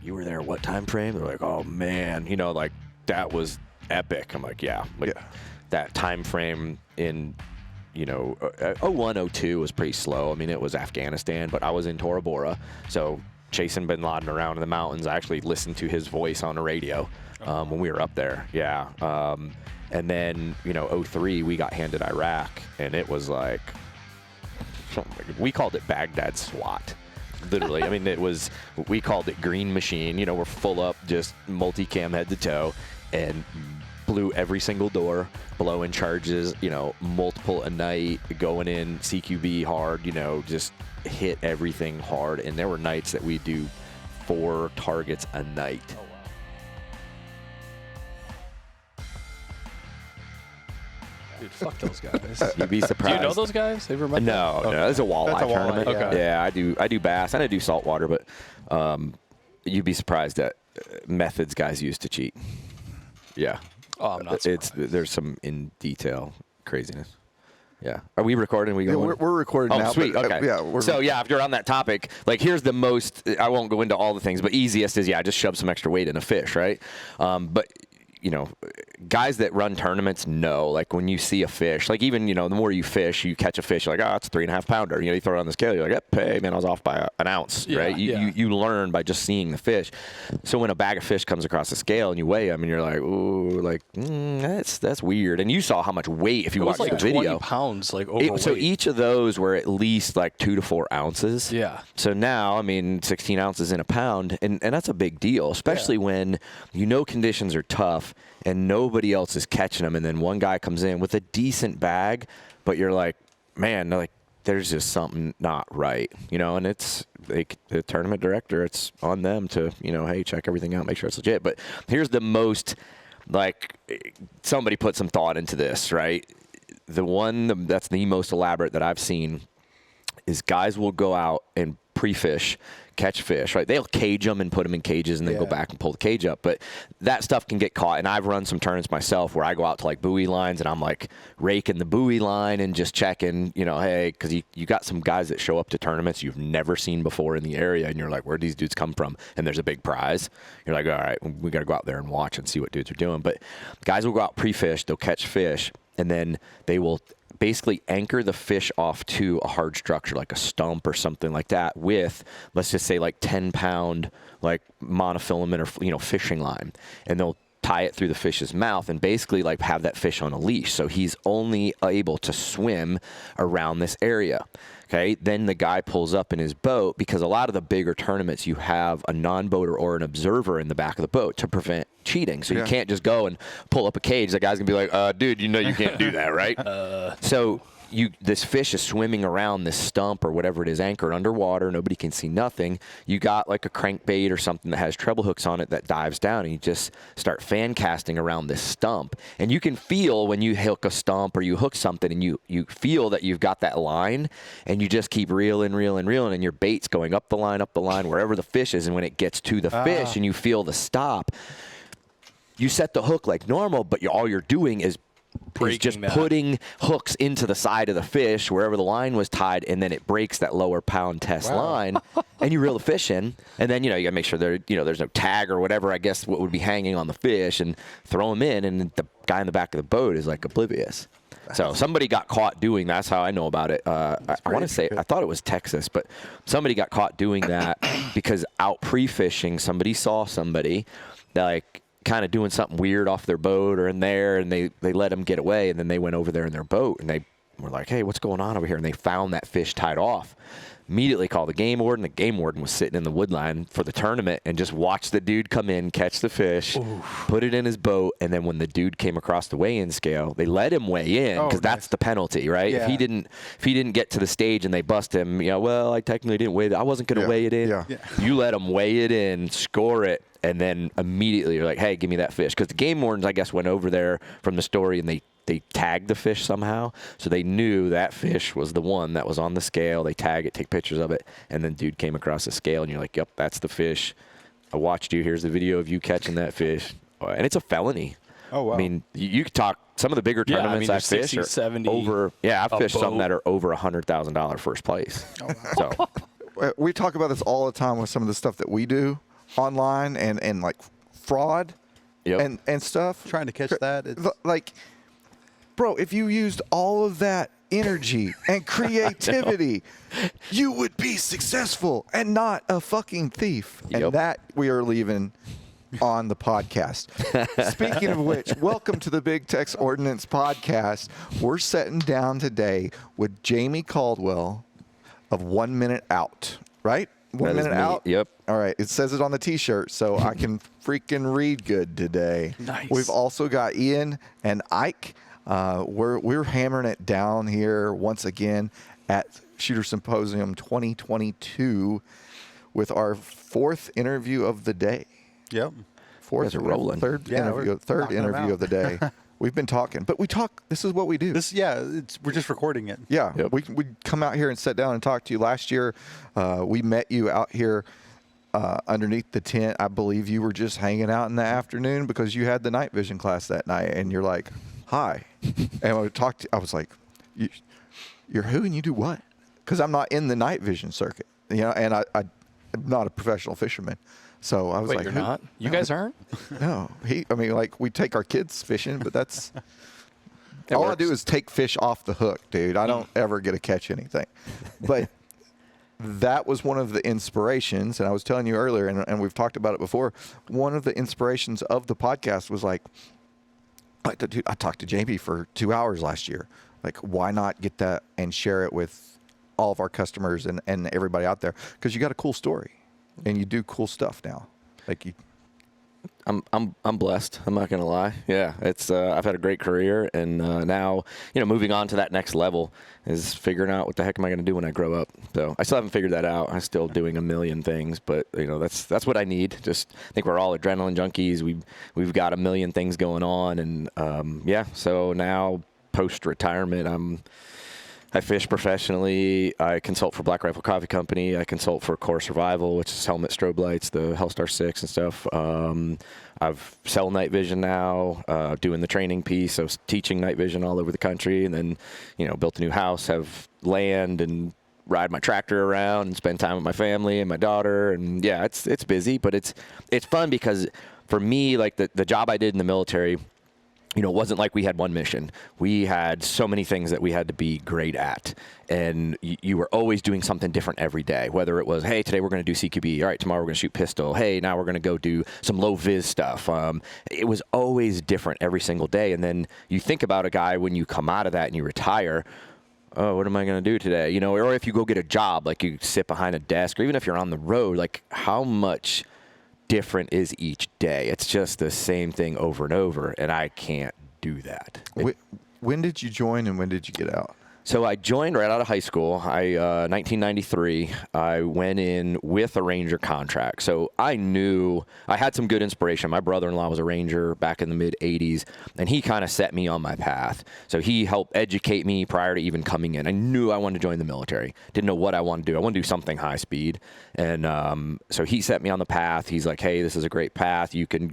you were there what time frame? They're like, oh, man, you know, like, that was epic. I'm like, yeah. Like, that time frame in, you know, 01, 02 was pretty slow. I mean, it was Afghanistan, but I was in Tora Bora, so chasing bin Laden around in the mountains. I actually listened to his voice on the radio when we were up there. Yeah. And then, you know, 03, we got handed Iraq, and it was like, we called it Baghdad SWAT. Literally. I mean, we called it Green Machine. You know, we're full up, just multicam head to toe, and blew every single door, blowing charges, you know, multiple a night, going in CQB hard, you know, just hit everything hard. And there were nights that we do 4 targets a night. Oh, wow. Dude, fuck those guys. You'd be surprised. Do you know those guys? Ever met them? No, no, it's a walleye tournament. Okay. Yeah, I do bass and I do saltwater, but you'd be surprised at methods guys use to cheat. Yeah. Oh, I'm not surprised. There's some in detail craziness. Yeah. Are we recording? We're recording now. Oh, sweet. Okay. So, if you're on that topic, like, here's the most, I won't go into all the things, but easiest is, just shove some extra weight in a fish, right? But, you know, guys that run tournaments know, like, when you see a fish, like, even, you know, the more you fish, you catch a fish, you're like, oh, it's a 3.5 pounder. You know, you throw it on the scale, you're like, hey, man, I was off by an ounce, right? You learn by just seeing the fish. So when a bag of fish comes across the scale and you weigh them and you're like, ooh, like, that's weird. And you saw how much weight if you watched the video. 20 pounds, like, overweight. So each of those were at least like 2 to 4 ounces. Yeah. So now, I mean, 16 ounces in a pound, and that's a big deal, especially when you know conditions are tough and nobody else is catching them, and then one guy comes in with a decent bag, but you're like, man, like, there's just something not right, you know, and it's the tournament director, it's on them to, you know, hey, check everything out, make sure it's legit. But here's the most, like, somebody put some thought into this, right? The one that's the most elaborate that I've seen is guys will go out and pre-fish, catch fish, right? They'll cage them and put them in cages and then go back and pull the cage up. But that stuff can get caught. And I've run some tournaments myself where I go out to like buoy lines and I'm like raking the buoy line and just checking, you know, hey, because you got some guys that show up to tournaments you've never seen before in the area and you're like, where'd these dudes come from? And there's a big prize. You're like, all right, we got to go out there and watch and see what dudes are doing. But guys will go out pre-fish, they'll catch fish, and then they will basically anchor the fish off to a hard structure like a stump or something like that with, let's just say, like 10-pound like monofilament or, you know, fishing line, and they'll tie it through the fish's mouth and basically like have that fish on a leash, so he's only able to swim around this area. Okay, then the guy pulls up in his boat, because a lot of the bigger tournaments you have a non-boater or an observer in the back of the boat to prevent cheating. So you can't just go and pull up a cage. The guy's gonna be like, dude, you know you can't do that, right? So this fish is swimming around this stump or whatever it is, anchored underwater. Nobody can see nothing. You got like a crankbait or something that has treble hooks on it that dives down, and you just start fan casting around this stump. And you can feel when you hook a stump or you hook something, and you feel that you've got that line, and you just keep reeling, and your bait's going up the line, wherever the fish is. And when it gets to the fish and you feel the stop, you set the hook like normal, but all you're doing is just putting hooks into the side of the fish wherever the line was tied, and then it breaks that lower pound test line, and you reel the fish in, and then, you know, you gotta make sure there's no tag or whatever, I guess, what would be hanging on the fish, and throw them in, and the guy in the back of the boat is like oblivious. So somebody got caught doing that. That's how I know about it. I want to say, I thought it was Texas, but somebody got caught doing that because out pre-fishing, somebody saw somebody that, like, kind of doing something weird off their boat or in there, and they let them get away, and then they went over there in their boat, and they were like, hey, what's going on over here? And they found that fish tied off. Immediately called the game warden. The game warden was sitting in the wood line for the tournament and just watched the dude come in, catch the fish, put it in his boat, and then when the dude came across the weigh-in scale, they let him weigh in, because that's the penalty, right? Yeah. If he didn't get to the stage and they bust him, you know, well, I technically didn't weigh it. I wasn't going to weigh it in. You let him weigh it in, score it, and then immediately you're like, hey, give me that fish. Because the game wardens, I guess, went over there from the story, and they tagged the fish somehow. So they knew that fish was the one that was on the scale. They tag it, take pictures of it, and then dude came across the scale, and you're like, yep, that's the fish. I watched you. Here's the video of you catching that fish. And it's a felony. Oh, wow. I mean, you could talk some of the bigger tournaments I've fished 60, 70 over. Yeah, I've fished boat. some that are over $100,000 first place. Oh, wow. So we talk about this all the time with some of the stuff that we do. online and like fraud Yep. and stuff. Trying to catch that. It's, Like, bro, if you used all of that energy and creativity, you would be successful and not a fucking thief. And Yep. that we are leaving on the podcast. Speaking of which, welcome to the Big Tex Ordnance podcast. We're sitting down today with Jamey Caldwell of 1 Minute Out, right? One That is Minute me. Out? Yep. All right. It says it on the T-shirt, so I can freaking read good today. Nice. We've also got Ian and Ike. We're hammering it down here once again at Shooter Symposium 2022 with our fourth interview of the day. yep. Fourth, guys are rolling. third Yeah, interview, we're third knocking 'em interview out. of the day. We've been talking, but we talk. This is what we do. We're just recording it. Yeah, Yep. we come out here and sit down and talk to you. Last year, we met you out here underneath the tent. I believe you were just hanging out in the afternoon because you had the night vision class that night, and you're like, "Hi," and I talked to. I was like, "You're who and you do what?" Because I'm not in the night vision circuit, and I'm not a professional fisherman. So I was Wait, like, you're "Who?" not? You guys aren't? No, like we take our kids fishing, but that's It all I works. do is take fish off the hook, dude. I don't ever get to catch anything. But that was one of the inspirations, and I was telling you earlier, and we've talked about it before. One of the inspirations of the podcast was like, dude, I talked to Jamey for 2 hours last year. Like, why not get that and share it with all of our customers and everybody out there? Because you got a cool story, and you do cool stuff now. Like you. I'm blessed. I'm not gonna lie. Yeah, it's I've had a great career, and now moving on to that next level is figuring out what the heck am I gonna do when I grow up. So I still haven't figured that out. I'm still doing a million things, but that's what I need. Just I think we're all adrenaline junkies. We've got a million things going on, and yeah. So now post retirement, I fish professionally. I consult for Black Rifle Coffee Company. I consult for Core Survival, which is helmet strobe lights, the Hellstar 6 and stuff. I've sell night vision now, doing the training piece, so teaching night vision all over the country, and then, built a new house, have land, and ride my tractor around and spend time with my family and my daughter. And yeah, it's busy, but it's fun because for me, like the job I did in the military, it wasn't like we had one mission. We had so many things that we had to be great at. And you were always doing something different every day, whether it was, hey, today we're going to do CQB. All right, tomorrow we're going to shoot pistol. Hey, now we're going to go do some low vis stuff. It was always different every single day. And then you think about a guy when you come out of that and you retire, oh, what am I going to do today? Or if you go get a job, like you sit behind a desk, or even if you're on the road, like how much different is each day? It's just the same thing over and over, and I can't do that. When did you join and when did you get out? So I joined right out of high school. 1993, I went in with a Ranger contract. So I knew I had some good inspiration. My brother-in-law was a Ranger back in the mid-'80s, and he kind of set me on my path. So he helped educate me prior to even coming in. I knew I wanted to join the military. Didn't know what I wanted to do. I wanted to do something high speed. And so he set me on the path. He's like, hey, this is a great path. You can,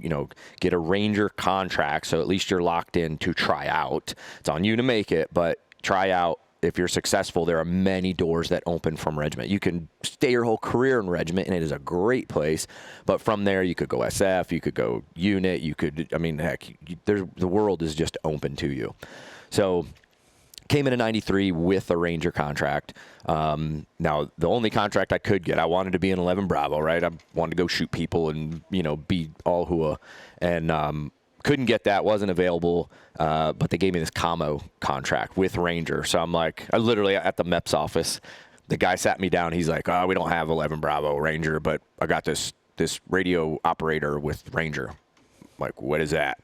get a Ranger contract, so at least you're locked in to try out. It's on you to make it, but try out. If you're successful, there are many doors that open from regiment. You can stay your whole career in regiment, and it is a great place. But from there, you could go SF, you could go unit, the world is just open to you. So came in 93 with a Ranger contract. Now, the only contract I could get, I wanted to be an 11 Bravo, right? I wanted to go shoot people and, be all hua. And couldn't get that, wasn't available, but they gave me this commo contract with Ranger. So I'm like, I literally at the MEPS office, the guy sat me down. He's like, oh, we don't have 11 Bravo Ranger, but I got this radio operator with Ranger. I'm like, what is that?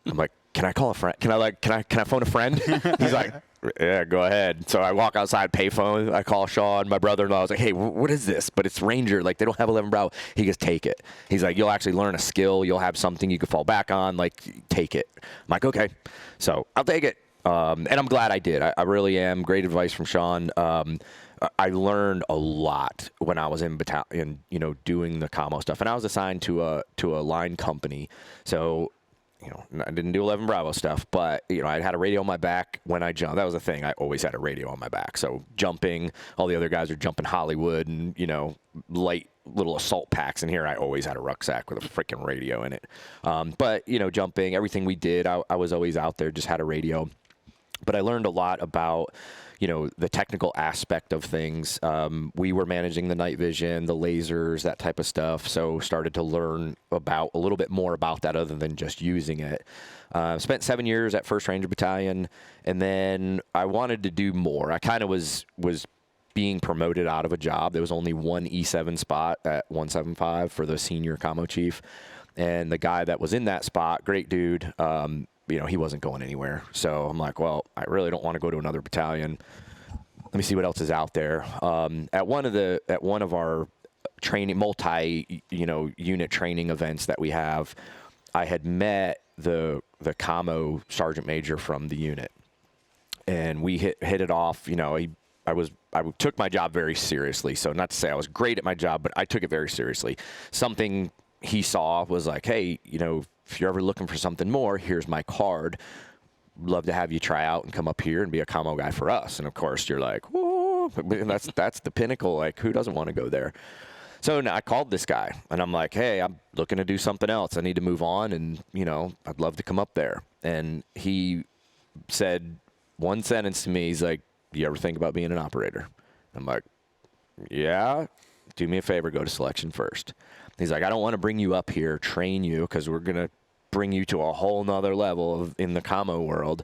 I'm like, can I call a friend? Can I phone a friend? He's like, yeah, go ahead. So I walk outside, payphone. I call Sean, my brother-in-law. I was like, hey, what is this? But it's Ranger. Like, they don't have 11 Bravo. He goes, take it. He's like, you'll actually learn a skill. You'll have something you can fall back on. Like, take it. I'm like, okay. So I'll take it. And I'm glad I did. I really am. Great advice from Sean. I learned a lot when I was in battalion, doing the commo stuff. And I was assigned to a line company. So I didn't do 11 Bravo stuff, but, I had a radio on my back when I jumped. That was the thing. I always had a radio on my back. So jumping, all the other guys are jumping Hollywood and, light little assault packs in here. I always had a rucksack with a freaking radio in it. But, you know, jumping, everything we did, I was always out there, just had a radio. But I learned a lot about, you know, the technical aspect of things. We were managing the night vision, the lasers, that type of stuff. So started to learn about a little bit more about that other than just using it. Spent 7 years at 1st Ranger Battalion, and then I wanted to do more. I kind of was being promoted out of a job. There was only one E7 spot at 175 for the senior commo chief. And the guy that was in that spot, great dude, you know, he wasn't going anywhere. So I'm like, well, I really don't want to go to another battalion. Let me see what else is out there. At one of our training, unit training events that we have, I had met the commo sergeant major from the unit, and we hit it off. You know, I took my job very seriously. So not to say I was great at my job, but I took it very seriously. Something he saw was like, hey, you know, if you're ever looking for something more, here's my card. Love to have you try out and come up here and be a commo guy for us. And of course you're like, whoa, that's the pinnacle. Like, who doesn't want to go there? So now I called this guy and I'm like, hey, I'm looking to do something else. I need to move on, and, you know, I'd love to come up there. And he said one sentence to me. He's like, you ever think about being an operator? I'm like, yeah, do me a favor, go to selection first. He's like, I don't want to bring you up here, train you, because we're going to bring you to a whole nother level in the commo world.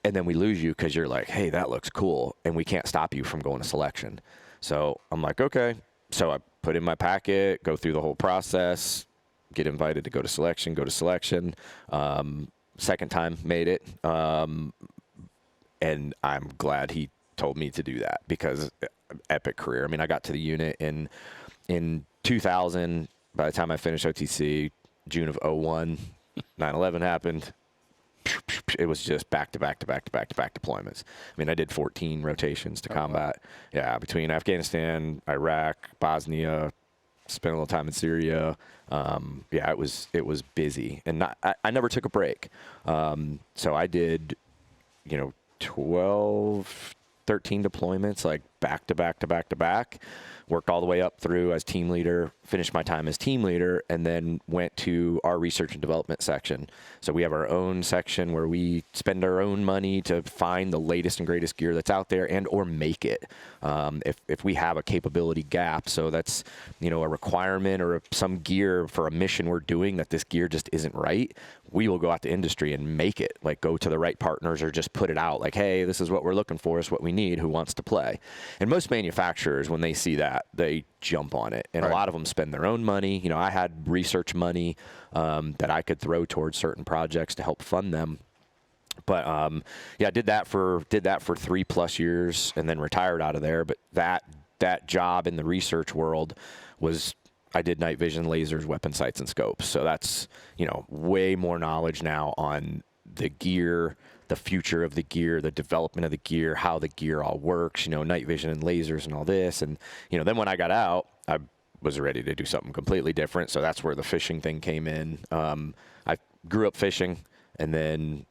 And then we lose you because you're like, hey, that looks cool, and we can't stop you from going to selection. So I'm like, okay. So I put in my packet, go through the whole process, get invited to go to selection, second time made it. And I'm glad he told me to do that, because epic career. I mean, I got to the unit in 2000. By the time I finished OTC, June of 01, 9/11 happened. It was just back to back deployments. I mean, I did 14 rotations to combat. Yeah, between Afghanistan, Iraq, Bosnia, spent a little time in Syria. Yeah, it was busy, and I never took a break. So I did, you know, 12, 13 deployments, like back to back. Worked all the way up through as team leader, finished my time as team leader, and then went to our research and development section. So we have our own section where we spend our own money to find the latest and greatest gear that's out there, and or make it. If we have a capability gap, so that's, you know, a requirement or some gear for a mission we're doing that this gear just isn't right, we will go out to industry and make it, like go to the right partners or just put it out like, hey, this is what we're looking for, this is what we need, who wants to play? And most manufacturers, when they see that, they jump on it. And a lot of them spend their own money. You know, I had research money that I could throw towards certain projects to help fund them. But yeah, I did that for 3+ years and then retired out of there. But that job in the research world was, I did night vision, lasers, weapon sights, and scopes. So that's, you know, way more knowledge now on the gear, the future of the gear, the development of the gear, how the gear all works, you know, night vision and lasers and all this. And, you know, then when I got out, I was ready to do something completely different. So that's where the fishing thing came in. I grew up fishing, and then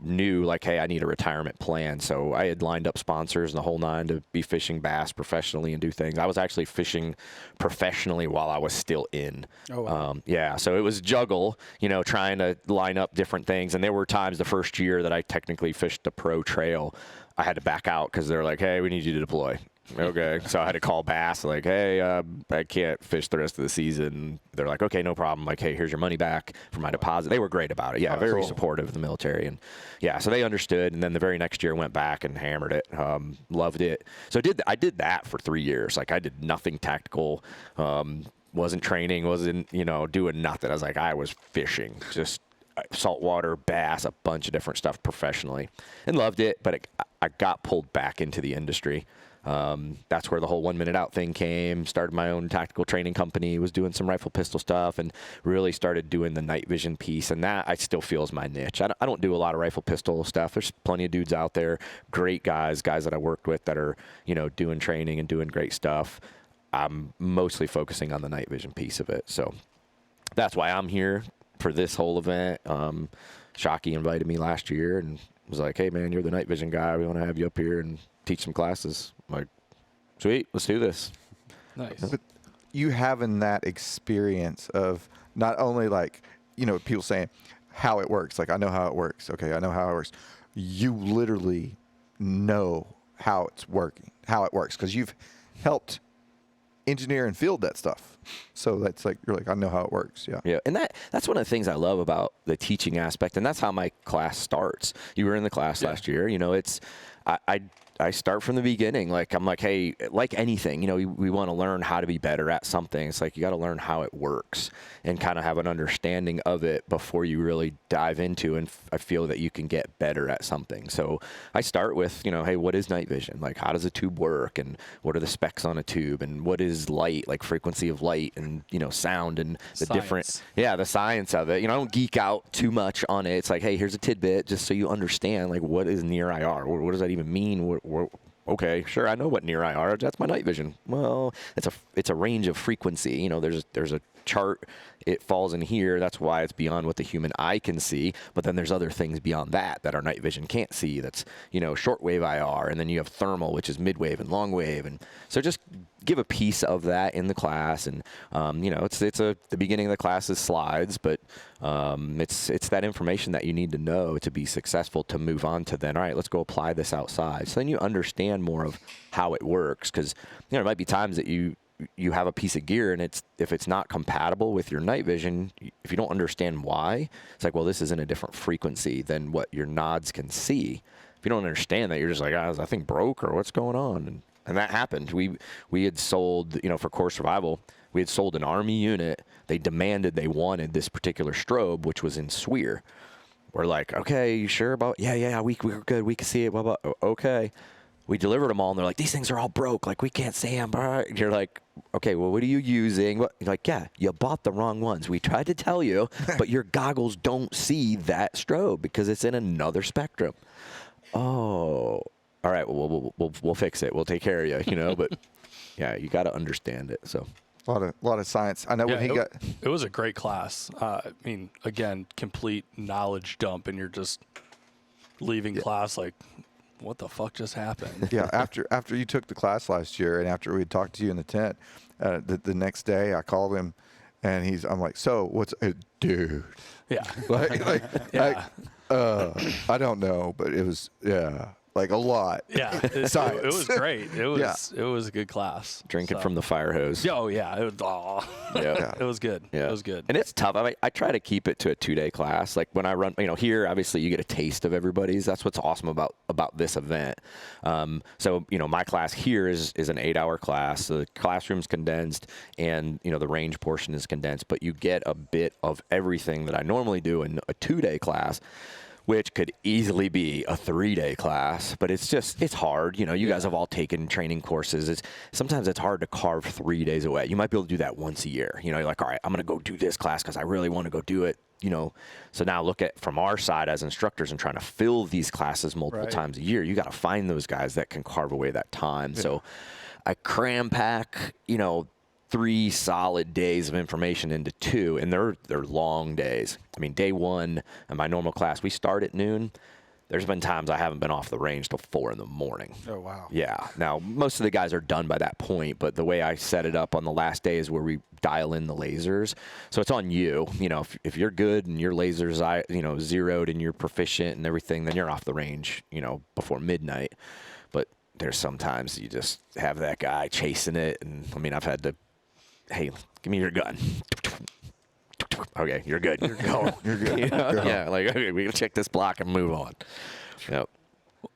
knew like, hey, I need a retirement plan. So I had lined up sponsors and the whole nine to be fishing bass professionally and do things. I was actually fishing professionally while I was still in. Oh, wow. Yeah, so it was juggle, you know, trying to line up different things. And there were times the first year that I technically fished a pro trail, I had to back out because they're like, hey, we need you to deploy. Okay, so I had to call Bass, like, hey, I can't fish the rest of the season. They're like, okay, no problem. Like, hey, here's your money back for my deposit. They were great about it. Yeah, very supportive of the military. And, yeah, so they understood. And then the very next year went back and hammered it. Loved it. So I did that for 3 years. Like, I did nothing tactical. Wasn't training. Wasn't, you know, doing nothing. I was fishing. Just saltwater, bass, a bunch of different stuff professionally. And loved it. But I got pulled back into the industry. That's where the whole 1 minute out thing came. Started my own tactical training company, was doing some rifle pistol stuff, and really started doing the night vision piece. And that I still feel is my niche. I don't do a lot of rifle pistol stuff. There's plenty of dudes out there, great guys that I worked with that are, you know, doing training and doing great stuff. I'm mostly focusing on the night vision piece of it. So that's why I'm here for this whole event. Shockey invited me last year and was like, hey man, you're the night vision guy. We want to have you up here and teach some classes. I'm like, sweet, let's do this. Nice. But you having that experience of not only like, people saying how it works. Like, I know how it works. Okay, I know how it works. You literally know how it's working, how it works, because you've helped engineer and field that stuff. So that's like, you're like, I know how it works. Yeah. Yeah. And that's one of the things I love about the teaching aspect. And that's how my class starts. You were in the class last year. I start from the beginning. Like, I'm like, hey, like anything, we want to learn how to be better at something. It's like, you got to learn how it works and kind of have an understanding of it before you really dive into, and I feel that you can get better at something. So I start with, hey, what is night vision? Like, how does a tube work? And what are the specs on a tube? And what is light, like frequency of light, and, sound, and the different, the science of it. I don't geek out too much on it. It's like, hey, here's a tidbit just so you understand, like, what is near IR? What does that even mean? Okay, sure, I know what near IR. That's my night vision. Well, it's a range of frequency. There's a chart. It falls in here. That's why it's beyond what the human eye can see. But then there's other things beyond that our night vision can't see. That's shortwave IR, and then you have thermal, which is midwave and long wave, and so just give a piece of that in the class. And the beginning of the class is slides, but it's that information that you need to know to be successful, to move on to then, all right, let's go apply this outside. So then you understand more of how it works, because there might be times that you have a piece of gear, and if it's not compatible with your night vision, if you don't understand why, it's like, well, this is in a different frequency than what your nods can see. If you don't understand that, you're just like, is that thing broke, or what's going on? And that happened. We had sold, for core survival, we had sold an Army unit. They wanted this particular strobe, which was in SWER. We're like, okay, you sure about? Yeah, we were good. We can see it. Blah, blah. Okay. We delivered them all, and they're like, these things are all broke. Like, we can't see them. You're like, okay, well, what are you using? You're like, yeah, you bought the wrong ones. We tried to tell you, but your goggles don't see that strobe because it's in another spectrum. Oh, all right, well, we'll fix it. We'll take care of you, But, yeah, you got to understand it, so. A lot of science. I know when he got. It was a great class. Again, complete knowledge dump, and you're just leaving class like, what the fuck just happened? Yeah, after you took the class last year, and after we had talked to you in the tent, the next day I called him, and I'm like, so what's, dude? Yeah. I don't know, but it was, like a lot. Yeah, it was great. It was a good class. Drinking from the fire hose. Oh yeah, it was good. Yeah. It was good. And it's tough. I try to keep it to a 2-day class. Like when I run, here obviously you get a taste of everybody's. That's what's awesome about this event. So my class here is an 8-hour class. So the classroom's condensed, and the range portion is condensed. But you get a bit of everything that I normally do in a 2-day class, which could easily be a 3-day class, but it's hard. You guys have all taken training courses. Sometimes it's hard to carve 3 days away. You might be able to do that once a year. You're like, all right, I'm going to go do this class because I really want to go do it. So now look at from our side as instructors and trying to fill these classes multiple times a year. You got to find those guys that can carve away that time. Yeah. So I cram pack, 3 solid days of information into 2, and they're long days. I mean, day 1 in my normal class, we start at noon. There's been times I haven't been off the range till 4 in the morning. Oh, wow. Yeah. Now, most of the guys are done by that point, but the way I set it up on the last day is where we dial in the lasers. So it's on you. If you're good and your lasers, zeroed and you're proficient and everything, then you're off the range, before midnight. But there's sometimes you just have that guy chasing it. And, I've had to, hey, give me your gun. Okay, you're good. You're good. Go. Yeah, like, okay, we can check this block and move on. Yep.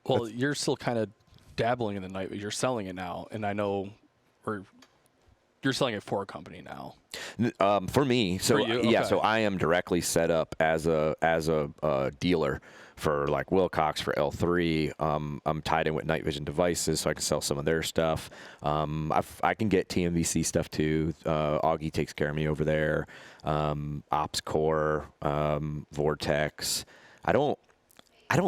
Well, you're still kind of dabbling in the night, but you're selling it now, and I know you're selling it for a company now. For me, so for you? Okay. So I am directly set up as a dealer for like Wilcox for L3. I'm tied in with Night Vision Devices, so I can sell some of their stuff. I can get TMVC stuff too. Augie takes care of me over there. Ops Core, Vortex. I don't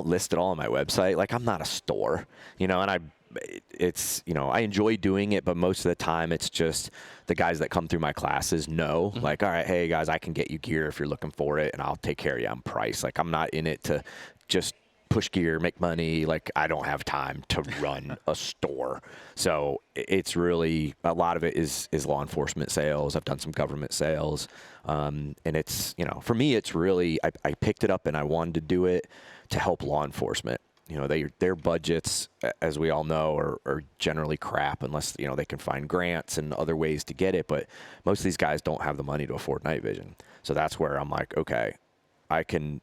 list it all on my website. Like, I'm not a store, and I enjoy doing it, but most of the time it's just the guys that come through my classes know, like, all right, hey guys, I can get you gear if you're looking for it, and I'll take care of you on price. Like, I'm not in it to just push gear, make money. Like, I don't have time to run a store. So it's really, a lot of it is law enforcement sales. I've done some government sales. And it's, you know, for me, it's really, I picked it up and I wanted to do it to help law enforcement. You know, their budgets, as we all know, are generally crap unless, you know, they can find grants and other ways to get it. But most of these guys don't have the money to afford night vision. So that's where I'm like, okay, I can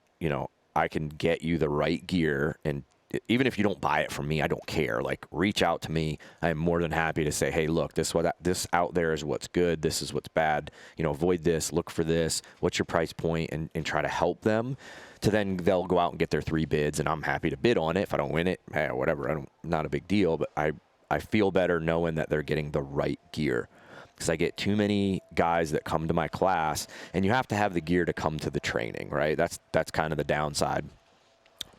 get you the right gear. And even if you don't buy it from me, I don't care. Like, reach out to me. I'm more than happy to say, hey, look, this out there is what's good. This is what's bad. You know, avoid this, look for this. What's your price point? And try to help them. To then they'll go out and get their 3 bids, and I'm happy to bid on it. If I don't win it, hey, whatever. Not a big deal. But I feel better knowing that they're getting the right gear. Because I get too many guys that come to my class, and you have to have the gear to come to the training, right? That's kind of the downside.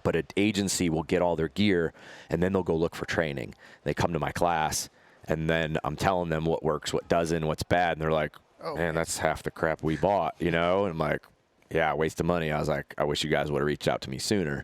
But an agency will get all their gear, and then they'll go look for training. They come to my class, and then I'm telling them what works, what doesn't, what's bad, and they're like, oh, man, that's half the crap we bought, you know? And I'm like, yeah, waste of money. I was like, I wish you guys would have reached out to me sooner.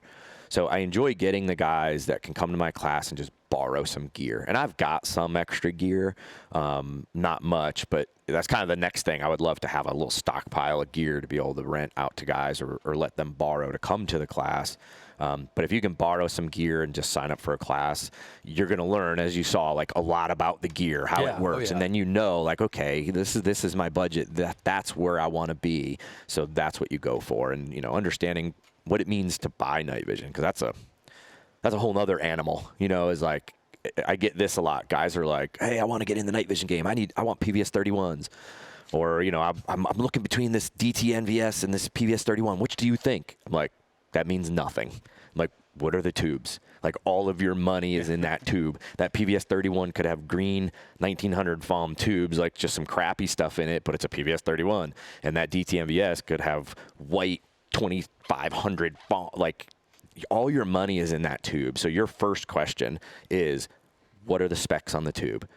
So I enjoy getting the guys that can come to my class and just borrow some gear. And I've got some extra gear, not much, but that's kind of the next thing. I would love to have a little stockpile of gear to be able to rent out to guys or let them borrow to come to the class. But if you can borrow some gear and just sign up for a class, you're going to learn, as you saw, like a lot about the gear, how it works. And then you know, like, okay, this is my budget. That's where I want to be. So that's what you go for. And, you know, understanding what it means to buy night vision, because that's a whole nother animal, you know, is like, I get this a lot. Guys are like, hey, I want to get in the night vision game. I want PVS 31s. Or, you know, I'm looking between this DT NVS and this PVS 31. Which do you think? I'm like, that means nothing. I'm like, what are the tubes? Like, all of your money is in that tube. That PVS 31 could have green 1900 FOM tubes, like just some crappy stuff in it, but it's a PVS 31. And that DT NVS could have white 2500 FOM. Like, all your money is in that tube. So your first question is, what are the specs on the tube?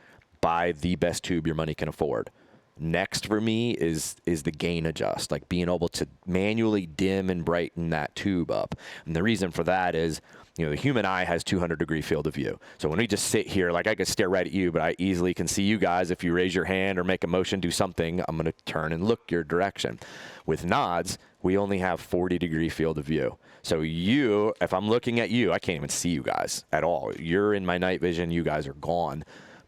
Buy the best tube your money can afford. Next for me is the gain adjust, like being able to manually dim and brighten that tube up. And the reason for that is, you know, the human eye has 200-degree field of view. So when we just sit here, like, I could stare right at you, but I easily can see you guys. If you raise your hand or make a motion, do something, I'm going to turn and look your direction. With nods, we only have 40-degree field of view. So if I'm looking at you, I can't even see you guys at all. You're in my night vision. You guys are gone.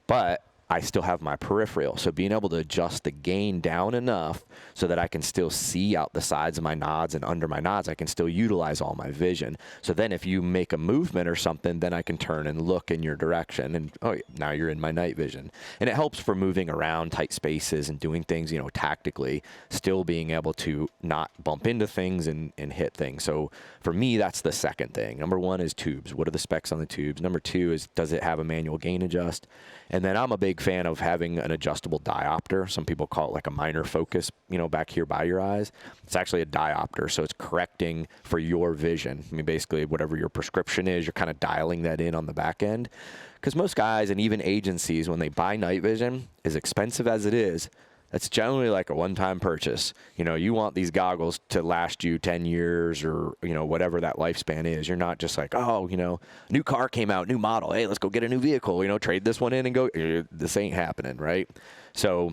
But I still have my peripheral. So being able to adjust the gain down enough so that I can still see out the sides of my nods and under my nods, I can still utilize all my vision. So then if you make a movement or something, then I can turn and look in your direction. And, oh, now you're in my night vision. And it helps for moving around tight spaces and doing things, you know, tactically, still being able to not bump into things and hit things. So for me, that's the second thing. Number one is tubes. What are the specs on the tubes? Number two is, does it have a manual gain adjust? And then I'm a big fan of having an adjustable diopter. Some people call it like a minor focus, you know, back here by your eyes. It's actually a diopter, so it's correcting for your vision. I mean, basically, whatever your prescription is, you're kind of dialing that in on the back end. Because most guys and even agencies, when they buy night vision, as expensive as it is, that's generally like a one-time purchase. You know, you want these goggles to last you 10 years or, you know, whatever that lifespan is. You're not just like, oh, you know, new car came out, new model. Hey, let's go get a new vehicle, you know, trade this one in and go. This ain't happening, right? So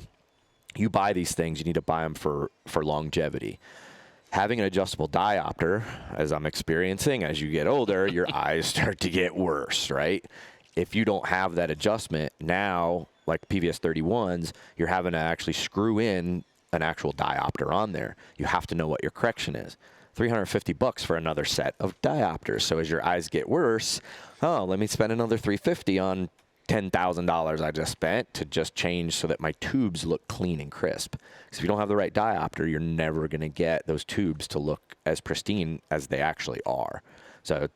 you buy these things, you need to buy them for longevity. Having an adjustable diopter, as I'm experiencing, as you get older, your eyes start to get worse, right? If you don't have that adjustment now, like PVS 31s, you're having to actually screw in an actual diopter on there. You have to know what your correction is. $350 for another set of diopters. So as your eyes get worse, oh, let me spend another $350 on $10,000 I just spent to just change so that my tubes look clean and crisp. Because if you don't have the right diopter, you're never going to get those tubes to look as pristine as they actually are. So,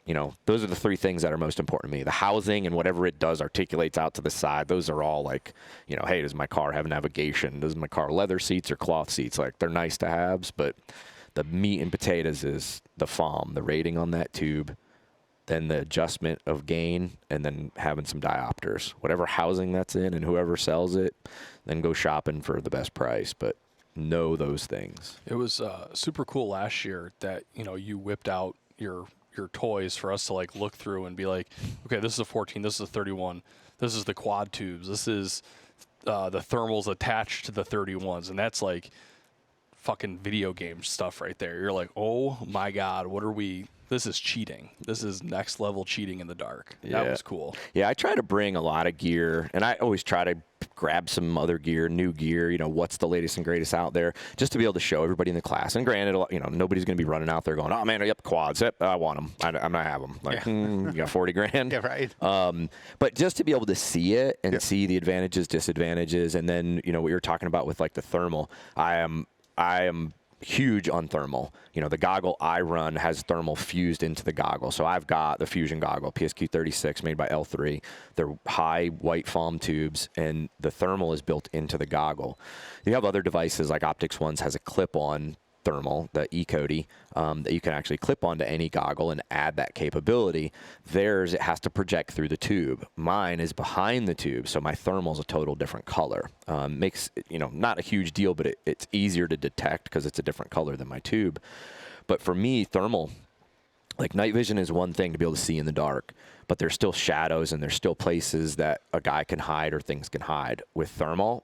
you know, those are the three things that are most important to me. The housing and whatever it does articulates out to the side. Those are all like, you know, hey, does my car have navigation? Does my car leather seats or cloth seats? Like, they're nice to haves, but the meat and potatoes is the FOM, the rating on that tube, then the adjustment of gain, and then having some diopters. Whatever housing that's in and whoever sells it, then go shopping for the best price. But know those things. It was super cool last year that, you know, you whipped out your your toys for us to like look through and be like, okay, this is a 14, this is a 31, this is the quad tubes, this is the thermals attached to the 31s, and that's like fucking video game stuff right there. You're like, oh my God, what are we? This is cheating. This is next level cheating in the dark. Yeah. That was cool. Yeah, I try to bring a lot of gear, and I always try to grab some other gear, new gear, you know, what's the latest and greatest out there, just to be able to show everybody in the class. And granted, you know, nobody's going to be running out there going, oh, man, yep, quads, yep, I want them. I'm going to have them. Like, you got 40 grand? Yeah, right. But just to be able to see it and see the advantages, disadvantages, and then, you know, what you're talking about with, like, the thermal, I am huge on thermal. You know, the goggle I run has thermal fused into the goggle. So I've got the Fusion goggle, PSQ 36, made by L3. They're high white foam tubes, and the thermal is built into the goggle. You have other devices like Optics Ones has a clip-on thermal, the E-Cody, that you can actually clip onto any goggle and add that capability. Theirs, it has to project through the tube. Mine is behind the tube, so my thermal's a total different color. Makes, you know, not a huge deal, but it's easier to detect because it's a different color than my tube. But for me, thermal, like night vision is one thing to be able to see in the dark, but there's still shadows and there's still places that a guy can hide or things can hide. With thermal,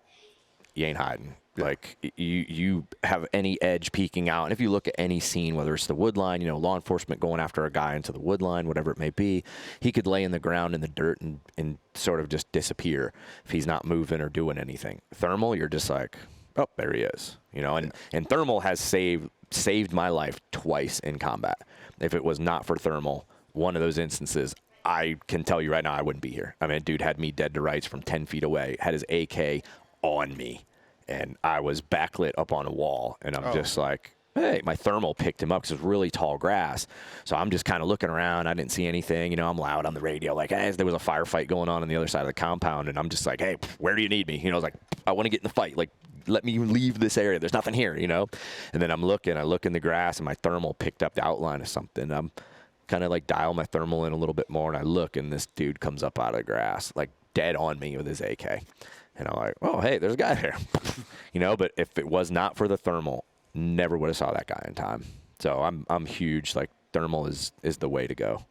you ain't hiding. Like you have any edge peeking out. And if you look at any scene, whether it's the wood line, you know, law enforcement going after a guy into the wood line, whatever it may be, he could lay in the ground in the dirt and sort of just disappear if he's not moving or doing anything. Thermal, you're just like, oh, there he is. You know, and thermal has saved my life twice in combat. If it was not for thermal, one of those instances, I can tell you right now, I wouldn't be here. I mean, dude had me dead to rights from 10 feet away, had his AK on me. And I was backlit up on a wall, and I'm just like, hey, my thermal picked him up because it was really tall grass. So I'm just kind of looking around. I didn't see anything. You know, I'm loud on the radio, like, hey, there was a firefight going on the other side of the compound, and I'm just like, hey, where do you need me? You know, I was like, I want to get in the fight. Like, let me leave this area. There's nothing here, you know? And then I look in the grass, and my thermal picked up the outline of something. I'm kind of like dial my thermal in a little bit more, and I look, and this dude comes up out of the grass, like dead on me with his AK. And I'm like, oh, hey, there's a guy there. You know, but if it was not for the thermal, never would have saw that guy in time. So I'm huge. Like, thermal is the way to go.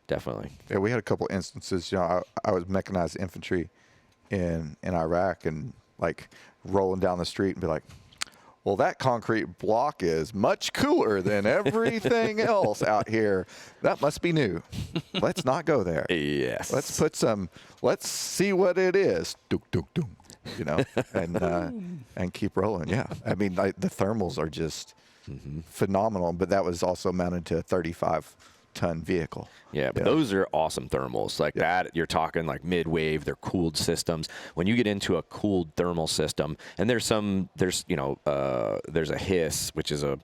Definitely. Yeah, we had a couple instances. You know, I was mechanized infantry in Iraq, and like rolling down the street and be like, well, that concrete block is much cooler than everything else out here. That must be new. Let's not go there. Yes. Let's see what it is. Duk, duk, duk, you know, and keep rolling. Yeah. I mean, the thermals are just phenomenal, but that was also mounted to a 35-ton vehicle. Yeah, but those are awesome thermals. Like that, you're talking like mid-wave, they're cooled systems. When you get into a cooled thermal system, and there's a HISS, which is a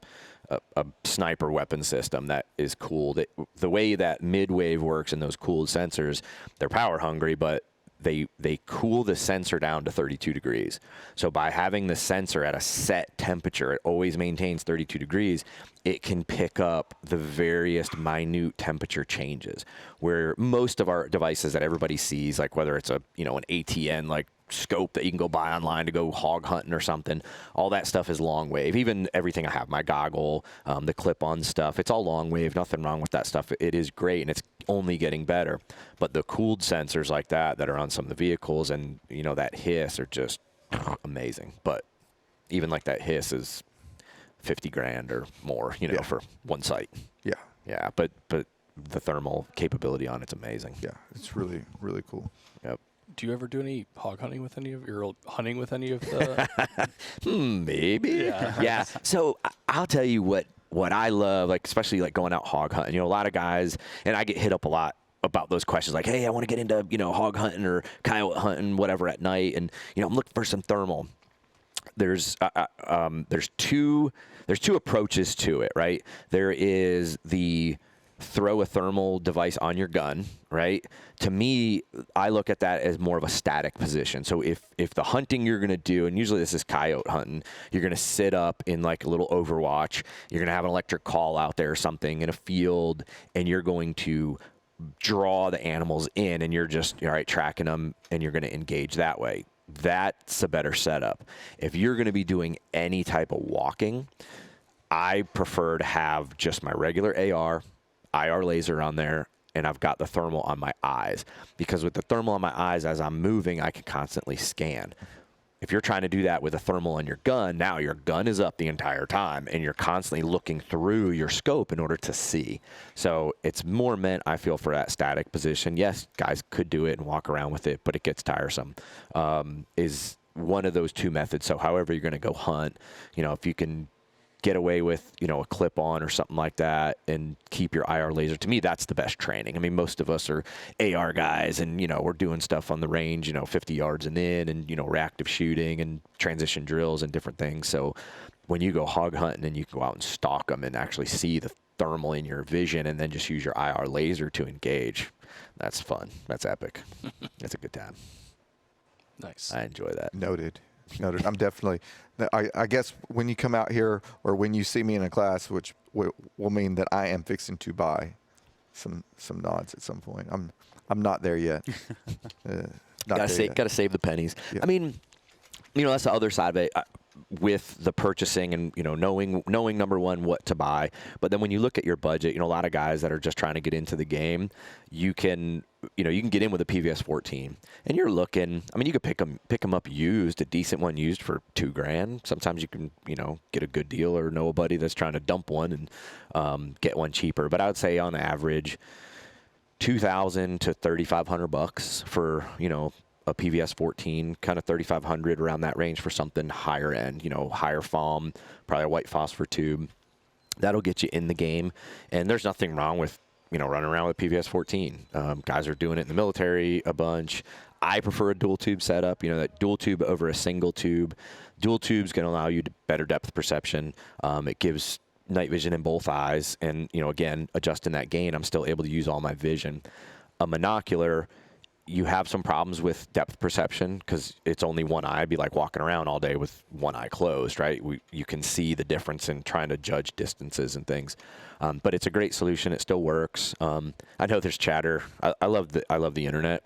sniper weapon system that is cooled. The way that mid-wave works in those cooled sensors, they're power hungry, but they cool the sensor down to 32 degrees. So by having the sensor at a set temperature, it always maintains 32 degrees, it can pick up the various minute temperature changes. Where most of our devices that everybody sees, like whether it's an ATN like scope that you can go buy online to go hog hunting or something, all that stuff is long wave. Even everything I have, my goggle, the clip-on stuff, it's all long wave. Nothing wrong with that stuff. It is great, and it's only getting better. But the cooled sensors like that are on some of the vehicles, and that HISS are just amazing. But even like that HISS is 50 grand or more, for one site. Yeah. Yeah, but the thermal capability on it's amazing. Yeah, it's really, really cool. Yep. Do you ever do any hog hunting with any of your hunting with any of the? Maybe. Yeah. So I'll tell you what I love, like especially like going out hog hunting. A lot of guys, and I get hit up a lot about those questions, like, hey, I want to get into hog hunting or coyote hunting, whatever at night, and I'm looking for some thermal. There's two approaches to it, right? There is the throw a thermal device on your gun, right? To me, I look at that as more of a static position. So if the hunting you're going to do, and usually this is coyote hunting, you're going to sit up in like a little overwatch, you're going to have an electric call out there or something in a field, and you're going to draw the animals in, and you're just, all right, tracking them, and you're going to engage that way. That's a better setup. If you're going to be doing any type of walking, I prefer to have just my regular AR. IR laser on there, and I've got the thermal on my eyes, because with the thermal on my eyes, as I'm moving, I can constantly scan. If you're trying to do that with a thermal on your gun, now your gun is up the entire time and you're constantly looking through your scope in order to see. So it's more meant, I feel, for that static position. Yes, guys could do it and walk around with it, but it gets tiresome. Is one of those two methods. So however you're going to go hunt, if you can get away with, a clip on or something like that and keep your IR laser, to me, that's the best training. I mean, most of us are AR guys and, we're doing stuff on the range, 50 yards and in, and, reactive shooting and transition drills and different things. So when you go hog hunting and you can go out and stalk them and actually see the thermal in your vision and then just use your IR laser to engage, that's fun. That's epic. That's a good time. Nice. I enjoy that. Noted. I'm definitely, I guess when you come out here or when you see me in a class, which will mean that I am fixing to buy some nods at some point. I'm not there yet. Gotta save the pennies. Yeah. I mean, that's the other side of it. With the purchasing and knowing number one what to buy, but then when you look at your budget, a lot of guys that are just trying to get into the game, you can get in with a PVS 14, and you're looking. I mean, you could pick them up used, a decent one used for $2,000. Sometimes you can get a good deal or know a buddy that's trying to dump one and get one cheaper. But I would say on average, $2,000 to $3,500 for a PVS 14, kind of 3,500 around that range for something higher end, higher FOM, probably a white phosphor tube. That'll get you in the game. And there's nothing wrong with, running around with PVS 14. Guys are doing it in the military a bunch. I prefer a dual tube setup, that dual tube over a single tube. Dual tube's going to allow you to better depth perception. It gives night vision in both eyes. And, again, adjusting that gain, I'm still able to use all my vision. A monocular, you have some problems with depth perception because it's only one eye. It'd be like walking around all day with one eye closed, right? You can see the difference in trying to judge distances and things. But it's a great solution. It still works. I know there's chatter. I love the internet,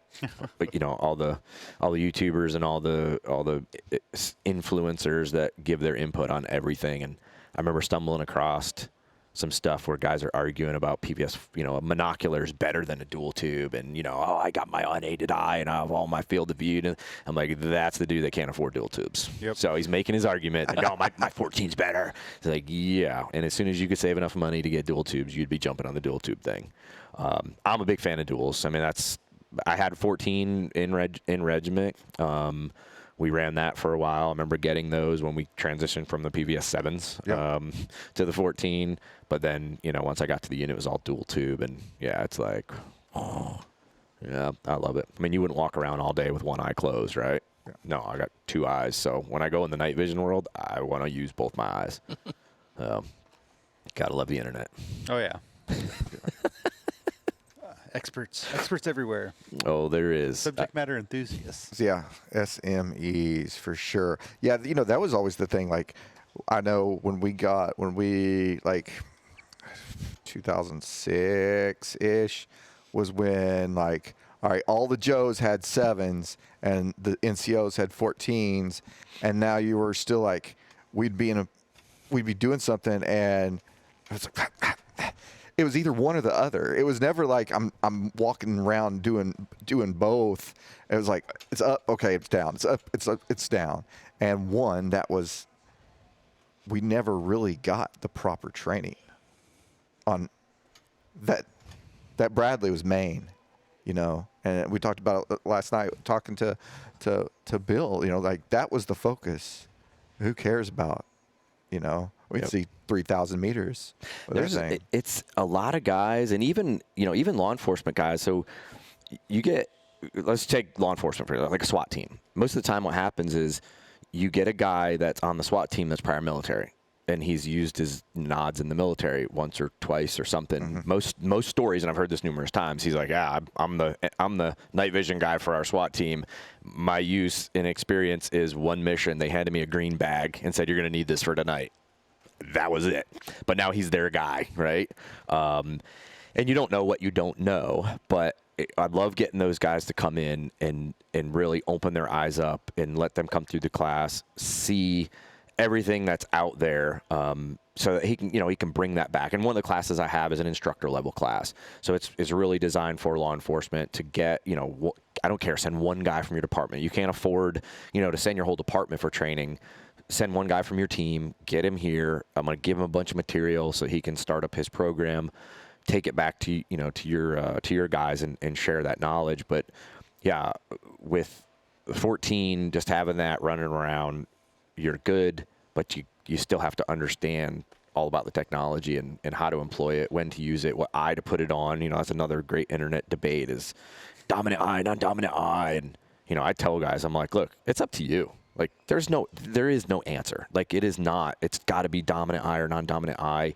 but all the YouTubers and all the influencers that give their input on everything. And I remember stumbling across some stuff where guys are arguing about PVS, a monocular is better than a dual tube, and I got my unaided eye and I have all my field of view. And I'm like, that's the dude that can't afford dual tubes. Yep. So he's making his argument. No, my 14's better. It's like, yeah. And as soon as you could save enough money to get dual tubes, you'd be jumping on the dual tube thing. I'm a big fan of duals. I mean, I had 14 in regiment. We ran that for a while. I remember getting those when we transitioned from the PVS 7s to the 14. But then, once I got to the unit, it was all dual tube. And, yeah, it's like, yeah, I love it. I mean, you wouldn't walk around all day with one eye closed, right? Yeah. No, I got two eyes. So when I go in the night vision world, I want to use both my eyes. Gotta love the internet. Oh, yeah. Experts everywhere. Oh, there is. Subject matter enthusiasts. Yeah, SMEs for sure. Yeah, that was always the thing. Like, I know when we like 2006-ish was when, like, all right, all the Joes had 7s and the NCOs had 14s, and now you were still like, we'd be doing something and it was like, it was either one or the other. It was never like I'm walking around doing both. It was like, it's up, okay, it's down. It's up, it's down. And one that was, we never really got the proper training on that. That Bradley was Maine, and we talked about it last night talking to Bill. Like, that was the focus. Who cares about, we'd see 3,000 meters. It's a lot of guys, and even law enforcement guys. So you get, let's take law enforcement for like a SWAT team. Most of the time, what happens is you get a guy that's on the SWAT team that's prior military, and he's used his nods in the military once or twice or something. Mm-hmm. Most stories, and I've heard this numerous times, he's like, yeah, I'm the night vision guy for our SWAT team. My use and experience is one mission. They handed me a green bag and said, you're going to need this for tonight. That was it. But now he's their guy, right? And you don't know what you don't know, but I'd love getting those guys to come in and really open their eyes up and let them come through the class, see everything that's out there, so that he can, he can bring that back. And one of the classes I have is an instructor level class. So it's really designed for law enforcement to get, I don't care, send one guy from your department. You can't afford, to send your whole department for training. Send one guy from your team, get him here. I'm going to give him a bunch of material so he can start up his program, take it back to, to your guys and share that knowledge. But yeah, with 14, just having that running around, you're good, but you still have to understand all about the technology and how to employ it, when to use it, what eye to put it on. That's another great internet debate is dominant eye, non-dominant eye. And, I tell guys, I'm like, look, it's up to you. Like, there is no answer. Like, it's got to be dominant eye or non-dominant eye.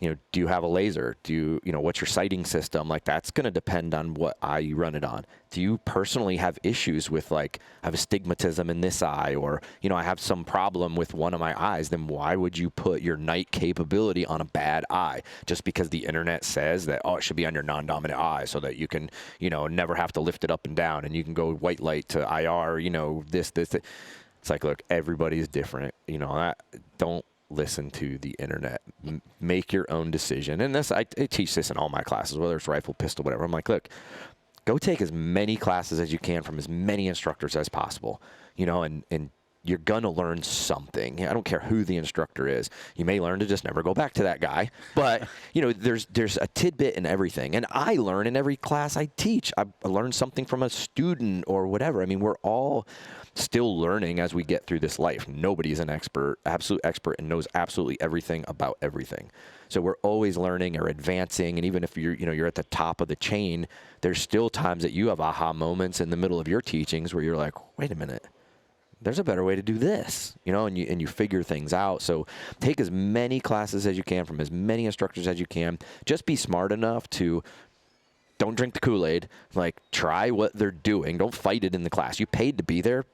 Do you have a laser? Do you, what's your sighting system? Like, that's going to depend on what eye you run it on. Do you personally have issues with, like, I have astigmatism in this eye, or, I have some problem with one of my eyes? Then why would you put your night capability on a bad eye just because the internet says that, it should be on your non-dominant eye so that you can, never have to lift it up and down and you can go white light to IR, this. It's like, look, everybody's different. Don't listen to the internet. Make your own decision. And I teach this in all my classes, whether it's rifle, pistol, whatever. I'm like, look, go take as many classes as you can from as many instructors as possible, and you're going to learn something. I don't care who the instructor is. You may learn to just never go back to that guy. But, there's a tidbit in everything. And I learn in every class I teach. I learn something from a student or whatever. I mean, we're all still learning as we get through this life. Nobody's an absolute expert and knows absolutely everything about everything. So we're always learning or advancing. And even if you're at the top of the chain, there's still times that you have aha moments in the middle of your teachings where you're like, wait a minute, there's a better way to do this, and you figure things out. So take as many classes as you can from as many instructors as you can. Just be smart enough to don't drink the Kool-Aid. Like, try what they're doing. Don't fight it in the class. You paid to be there.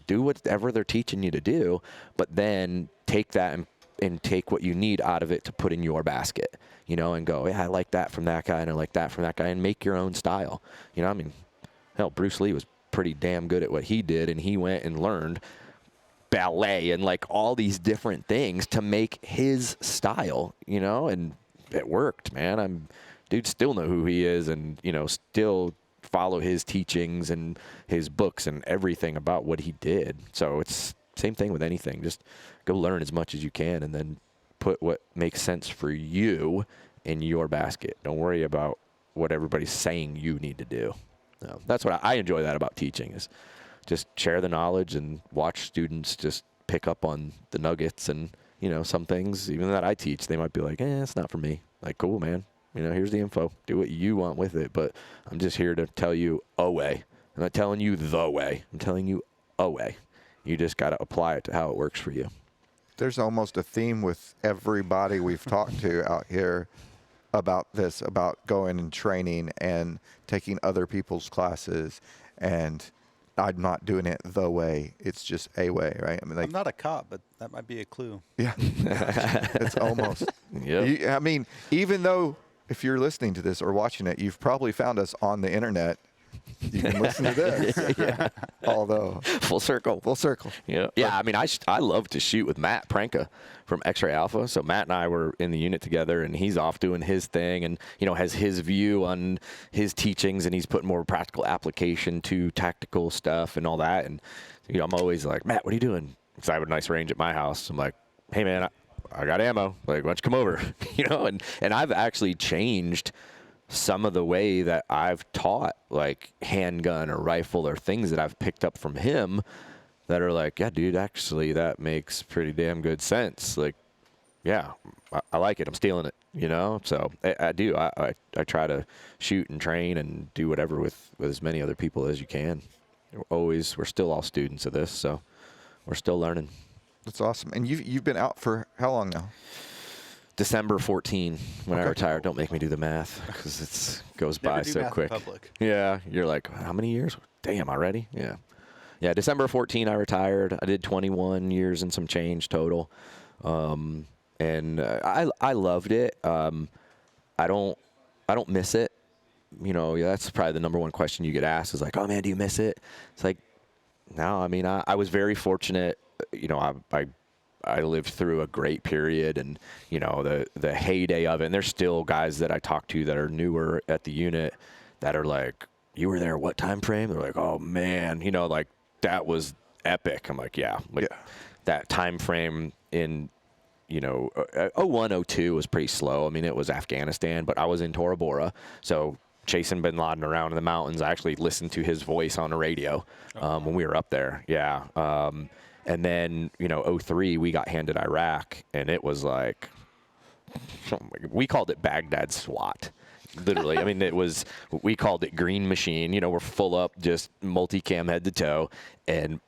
Do whatever they're teaching you to do, but then take that and take what you need out of it to put in your basket, and go, yeah, I like that from that guy and I like that from that guy, and make your own style. Hell, Bruce Lee was pretty damn good at what he did, and he went and learned ballet and like all these different things to make his style, and it worked, man. Dude still know who he is, and still follow his teachings and his books and everything about what he did. So it's same thing with anything. Just go learn as much as you can and then put what makes sense for you in your basket. Don't worry about what everybody's saying you need to do. So that's what I enjoy that about teaching, is just share the knowledge and watch students just pick up on the nuggets. And, some things even that I teach, they might be like, it's not for me. Like, cool, man. Here's the info. Do what you want with it. But I'm just here to tell you a way. I'm not telling you the way. I'm telling you a way. You just got to apply it to how it works for you. There's almost a theme with everybody we've talked to out here about this, about going and training and taking other people's classes. And I'm not doing it the way. It's just a way, right? I mean, I'm not a cop, but that might be a clue. Yeah. It's almost. Yep. I mean, even though if you're listening to this or watching it, you've probably found us on the internet. You can listen to this. Yeah. Although Full circle. Yeah. Yeah. I mean, I love to shoot with Matt Pranka from X-Ray Alpha. So Matt and I were in the unit together, and he's off doing his thing and, has his view on his teachings, and he's putting more practical application to tactical stuff and all that. And, I'm always like, Matt, what are you doing? Because I have a nice range at my house. I'm like, hey, man, I got ammo. Like, why don't you come over? And I've actually changed some of the way that I've taught, like handgun or rifle or things that I've picked up from him that are like, yeah, dude, actually that makes pretty damn good sense. Like, yeah, I like it. I'm stealing it, So I do. I try to shoot and train and do whatever with as many other people as you can. We're still all students of this, so we're still learning. That's awesome. And you've been out for how long now? December 14 when I retired. Don't make me do the math because it goes by so quick. Yeah, you're like, how many years? Damn, already? Yeah. Yeah, December 14 I retired. I did 21 years and some change total. And I loved it. I don't miss it. That's probably the number one question you get asked is like, oh man, do you miss it? It's like, no, I mean, I was very fortunate. I I lived through a great period, and the heyday of it. And there's still guys that I talk to that are newer at the unit that are like, "You were there what time frame?" They're like, "Oh man, like that was epic." I'm like, "Yeah, that time frame in." 01, 02 was pretty slow. I mean, it was Afghanistan, but I was in Tora Bora, so chasing bin Laden around in the mountains. I actually listened to his voice on the radio when we were up there. Yeah. And then, 03, we got handed Iraq, and it was like, we called it Baghdad SWAT. Literally. I mean, we called it Green Machine. We're full up, just multicam head to toe, and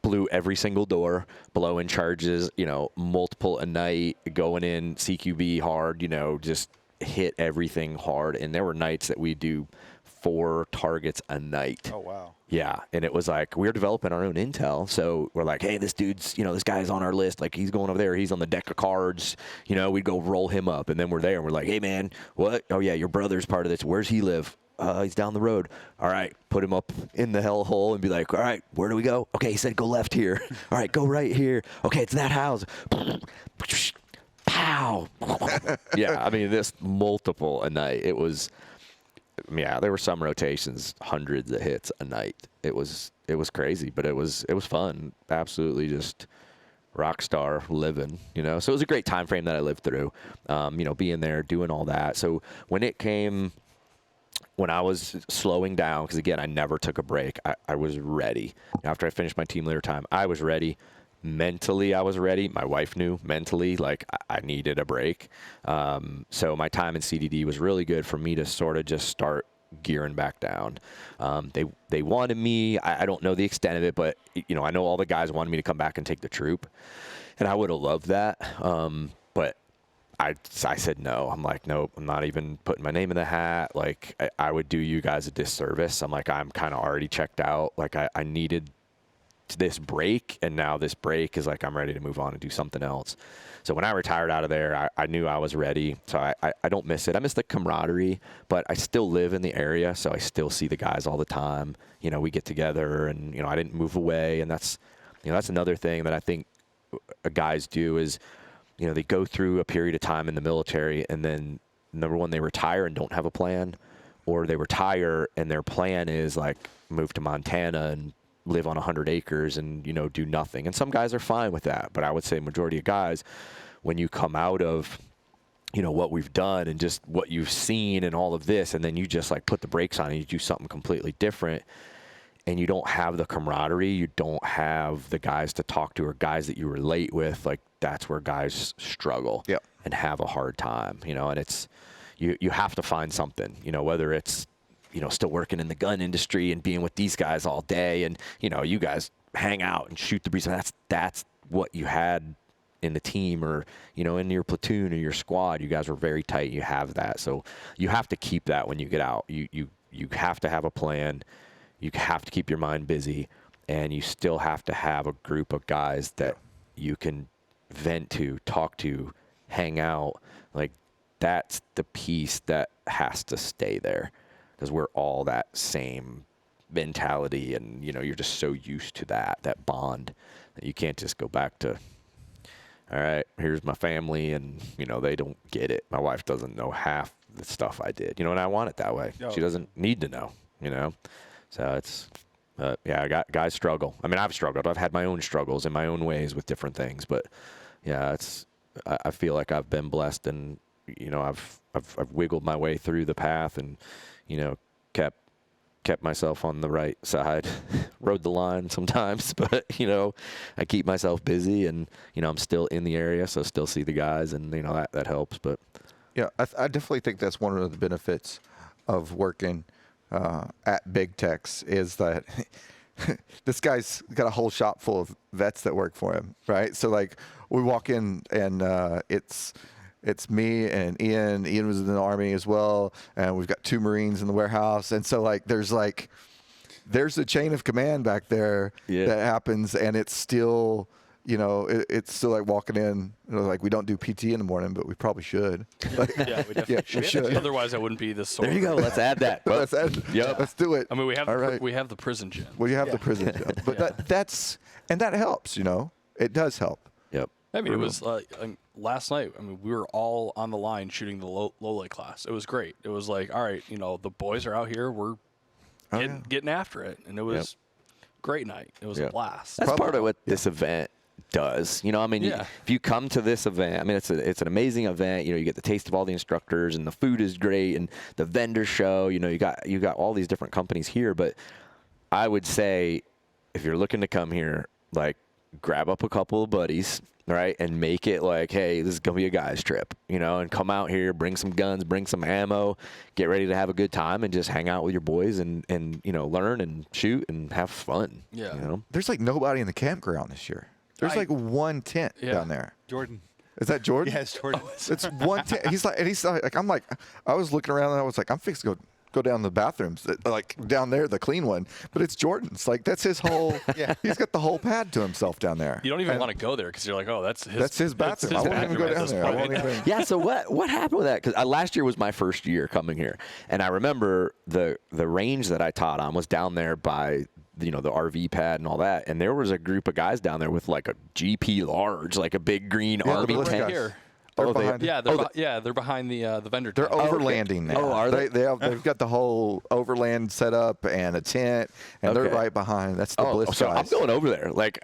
blew every single door, blowing charges, multiple a night, going in CQB hard, just hit everything hard. And there were nights that we do 4 targets a night. Oh, wow. Yeah. And it was like, we were developing our own intel. So we're like, hey, this dude's, this guy's on our list. Like, he's going over there. He's on the deck of cards. We'd go roll him up. And then we're there and we're like, hey, man, what? Oh, yeah, your brother's part of this. Where's he live? He's down the road. All right, put him up in the hellhole and be like, all right, where do we go? Okay, he said go left here. All right, go right here. Okay, it's that house. Pow. Yeah, I mean, this multiple a night. It was, there were some rotations, hundreds of hits a night. It was crazy, but it was fun. Absolutely just rock star living, So it was a great time frame that I lived through, being there, doing all that. So when I was slowing down, because again, I never took a break, I was ready. After I finished my team leader time, I was ready. Mentally, I was ready. My wife knew mentally, like, I needed a break. So my time in CDD was really good for me to sort of just start gearing back down. They wanted me. I don't know the extent of it, but, I know all the guys wanted me to come back and take the troop. And I would have loved that. But I said no. I'm like, nope, I'm not even putting my name in the hat. Like, I would do you guys a disservice. I'm like, I'm kind of already checked out. Like, I needed this break, and now this break is like, I'm ready to move on and do something else. So when I retired out of there, I knew I was ready. So I don't miss it. I miss the camaraderie, but I still live in the area, so I still see the guys all the time. We get together, and, I didn't move away. And that's another thing that I think guys do is, they go through a period of time in the military, and then, number one, they retire and don't have a plan, or they retire and their plan is like move to Montana and live on 100 acres and, do nothing. And some guys are fine with that. But I would say majority of guys, when you come out of, what we've done and just what you've seen and all of this, and then you just like put the brakes on and you do something completely different, and you don't have the camaraderie, you don't have the guys to talk to or guys that you relate with, like, that's where guys struggle and have a hard time, and it's, you have to find something, whether it's, still working in the gun industry and being with these guys all day, and, you guys hang out and shoot the breeze. That's what you had in the team, or, in your platoon or your squad. You guys were very tight. You have that. So you have to keep that when you get out. You have to have a plan. You have to keep your mind busy, and you still have to have a group of guys that you can vent to, talk to, hang out. Like, that's the piece that has to stay there, because we're all that same mentality, and, you're just so used to that bond that you can't just go back to, all right, here's my family, and, they don't get it. My wife doesn't know half the stuff I did, and I want it that way. She doesn't need to know, So it's, guys struggle. I mean, I've struggled. I've had my own struggles in my own ways with different things, but I feel like I've been blessed, and, I've wiggled my way through the path, and, kept myself on the right side, rode the line sometimes, but, I keep myself busy, and, I'm still in the area, so still see the guys, and, that helps. But yeah, I definitely think that's one of the benefits of working at Big Techs, is that this guy's got a whole shop full of vets that work for him, right? So, like, we walk in, and it's me and Ian. Ian was in the Army as well, and we've got 2 Marines in the warehouse. And so, like, there's a chain of command back there that happens, and it's still, it's still like walking in, like, we don't do PT in the morning, but we probably should. Like, we definitely should. Otherwise, I wouldn't be this sort. There you go. Let's add that. Let's do it. I mean, we have the prison gym. Well, you have the prison gym, but that helps. It does help. Yep. I mean, it was last night. I mean, we were all on the line shooting the low light class. It was great. It was like, all right, the boys are out here. We're getting after it, and it was great night. It was a blast. That's part of what this event does. I mean, if you come to this event, I mean, it's an amazing event. You get the taste of all the instructors, and the food is great, and the vendor show. You got all these different companies here. But I would say, if you're looking to come here, like, grab up a couple of buddies, right, and make it like, hey, this is gonna be a guys trip, and come out here, bring some guns, bring some ammo, get ready to have a good time, and just hang out with your boys and learn and shoot and have fun. Yeah. There's like nobody in the campground this year. There's like one tent down there. Jordan. Is that Jordan? Yeah, it's Jordan. It's one tent. He's like, I'm like, I was looking around and I was like, I'm fixing to go down the bathrooms, like down there, the clean one. But it's Jordan's. Like, that's his whole. He's got the whole pad to himself down there. You don't even want to go there because you're like, oh, that's his bathroom. I won't even go down there. I won't even. Yeah. So what happened with that? Because last year was my first year coming here, and I remember the range that I taught on was down there by the RV pad and all that, and there was a group of guys down there with like a GP large, like a big green RV right tent. Here. They're behind, They're behind the vendor They're tent. overlanding now. Oh, are they? They've got the whole overland set up and a tent, and they're right behind. That's the Bliss so guys. I'm going over there, like,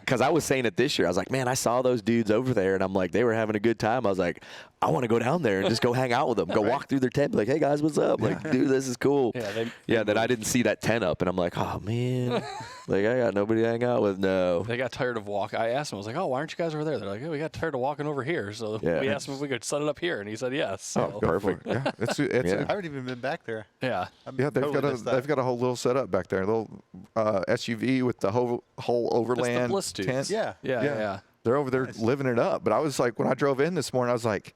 because I was saying it this year. I was like, man, I saw those dudes over there, and I'm like, they were having a good time. I was like, I want to go down there and just go hang out with them, go walk through their tent, be like, hey guys, what's up? Like, dude, this is cool. Then I didn't see that tent up, and I'm like, oh man, like, I got nobody to hang out with. No. They got tired of walking. I asked them, I was like, oh, why aren't you guys over there? They're like, oh, we got tired of walking over here. So we asked him if we could set it up here, and he said yes. So. Perfect. Yeah, it's I haven't even been back there. Yeah. they've got a whole little setup back there, a little SUV with the whole overland the Bliss dudes. tent. Yeah. They're over there living it up. But I was like, when I drove in this morning, I was like,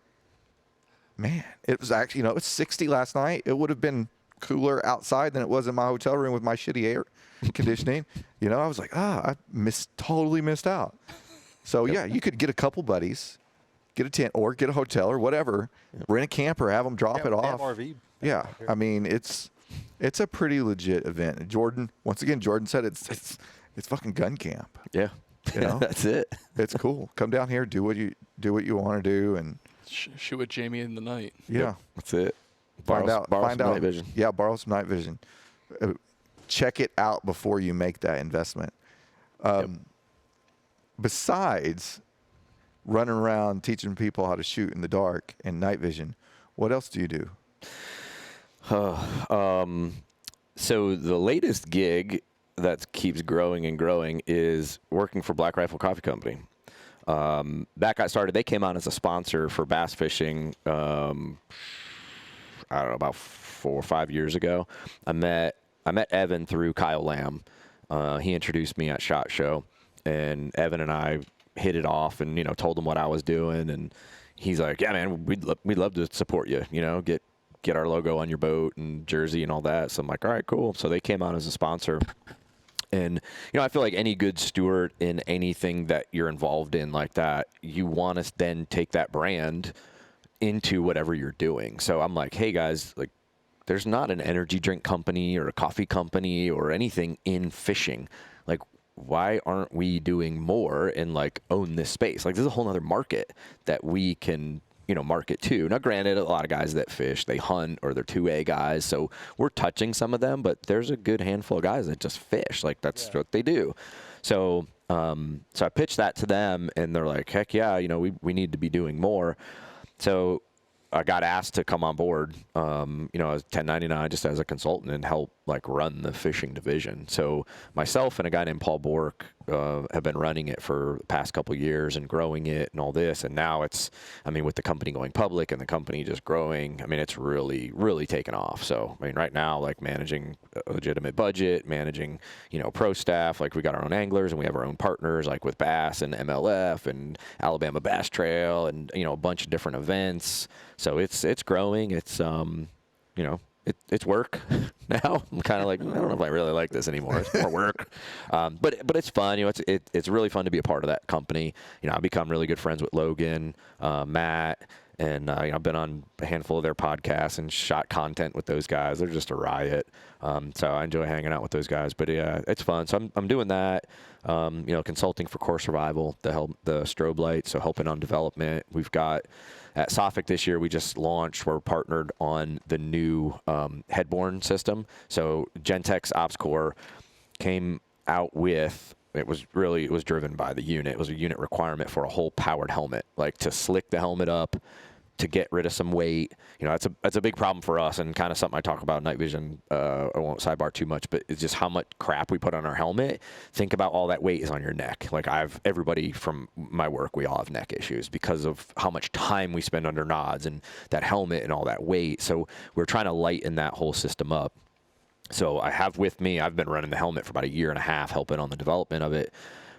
man, it was actually, it's 60 last night. It would have been cooler outside than it was in my hotel room with my shitty air conditioning. I was like, I totally missed out. So you could get a couple buddies, get a tent or get a hotel or whatever, rent a camper, have them drop it off. RV. Yeah, I mean, it's a pretty legit event. And Jordan said it's fucking gun camp. Yeah. That's it. It's cool. Come down here, do what you want to do, and shoot with Jamey in the night. Yeah, that's it. Find out. Night vision. Yeah, borrow some night vision. Check it out before you make that investment. Besides running around teaching people how to shoot in the dark and night vision, what else do you do? So the latest gig that keeps growing and growing is working for Black Rifle Coffee Company. That got started. They came out as a sponsor for bass fishing, I don't know, about 4 or 5 years ago. I met Evan through Kyle Lamb. He introduced me at SHOT Show, and Evan and I hit it off and, told him what I was doing. And he's like, yeah, man, we'd love to support you, get our logo on your boat and jersey and all that. So I'm like, all right, cool. So they came out as a sponsor. And, I feel like any good steward in anything that you're involved in like that, you want to then take that brand into whatever you're doing. So I'm like, hey, guys, like, there's not an energy drink company or a coffee company or anything in fishing. Like, why aren't we doing more and, like, own this space? Like, there's a whole other market that we can market to. Now, granted, a lot of guys that fish, they hunt or they're 2A guys, so we're touching some of them, but there's a good handful of guys that just fish. Like, that's what they do. So, so I pitched that to them, and they're like, heck yeah, we need to be doing more. So I got asked to come on board, as 1099, just as a consultant and help, like, run the fishing division. So myself and a guy named Paul Bork have been running it for the past couple of years and growing it and all this. And now it's, with the company going public and the company just growing, it's really, really taken off. So, right now, like, managing a legitimate budget, managing, pro staff, like, we got our own anglers and we have our own partners, like with Bass and MLF and Alabama Bass Trail and, a bunch of different events. So it's growing. It's, it's work now. I'm kind of like, I don't know if I really like this anymore. It's more work. But it's fun. It's really fun to be a part of that company. I've become really good friends with Logan, Matt, And I've been on a handful of their podcasts and shot content with those guys. They're just a riot. So I enjoy hanging out with those guys. But yeah, it's fun. So I'm doing that. Consulting for Core Survival, the strobe light, so helping on development. We've got at SOFIC this year, we just launched, we're partnered on the new headborne system. So Gentex OpsCore came out with, it was driven by the unit. It was a unit requirement for a whole powered helmet, like to slick the helmet up, to get rid of some weight. That's a big problem for us, and kind of something I talk about in night vision. I won't sidebar too much, but it's just how much crap we put on our helmet. Think about all that weight is on your neck. Like everybody from my work, we all have neck issues because of how much time we spend under nods and that helmet and all that weight. So we're trying to lighten that whole system up. So I have with me, I've been running the helmet for about 1.5 years, helping on the development of it.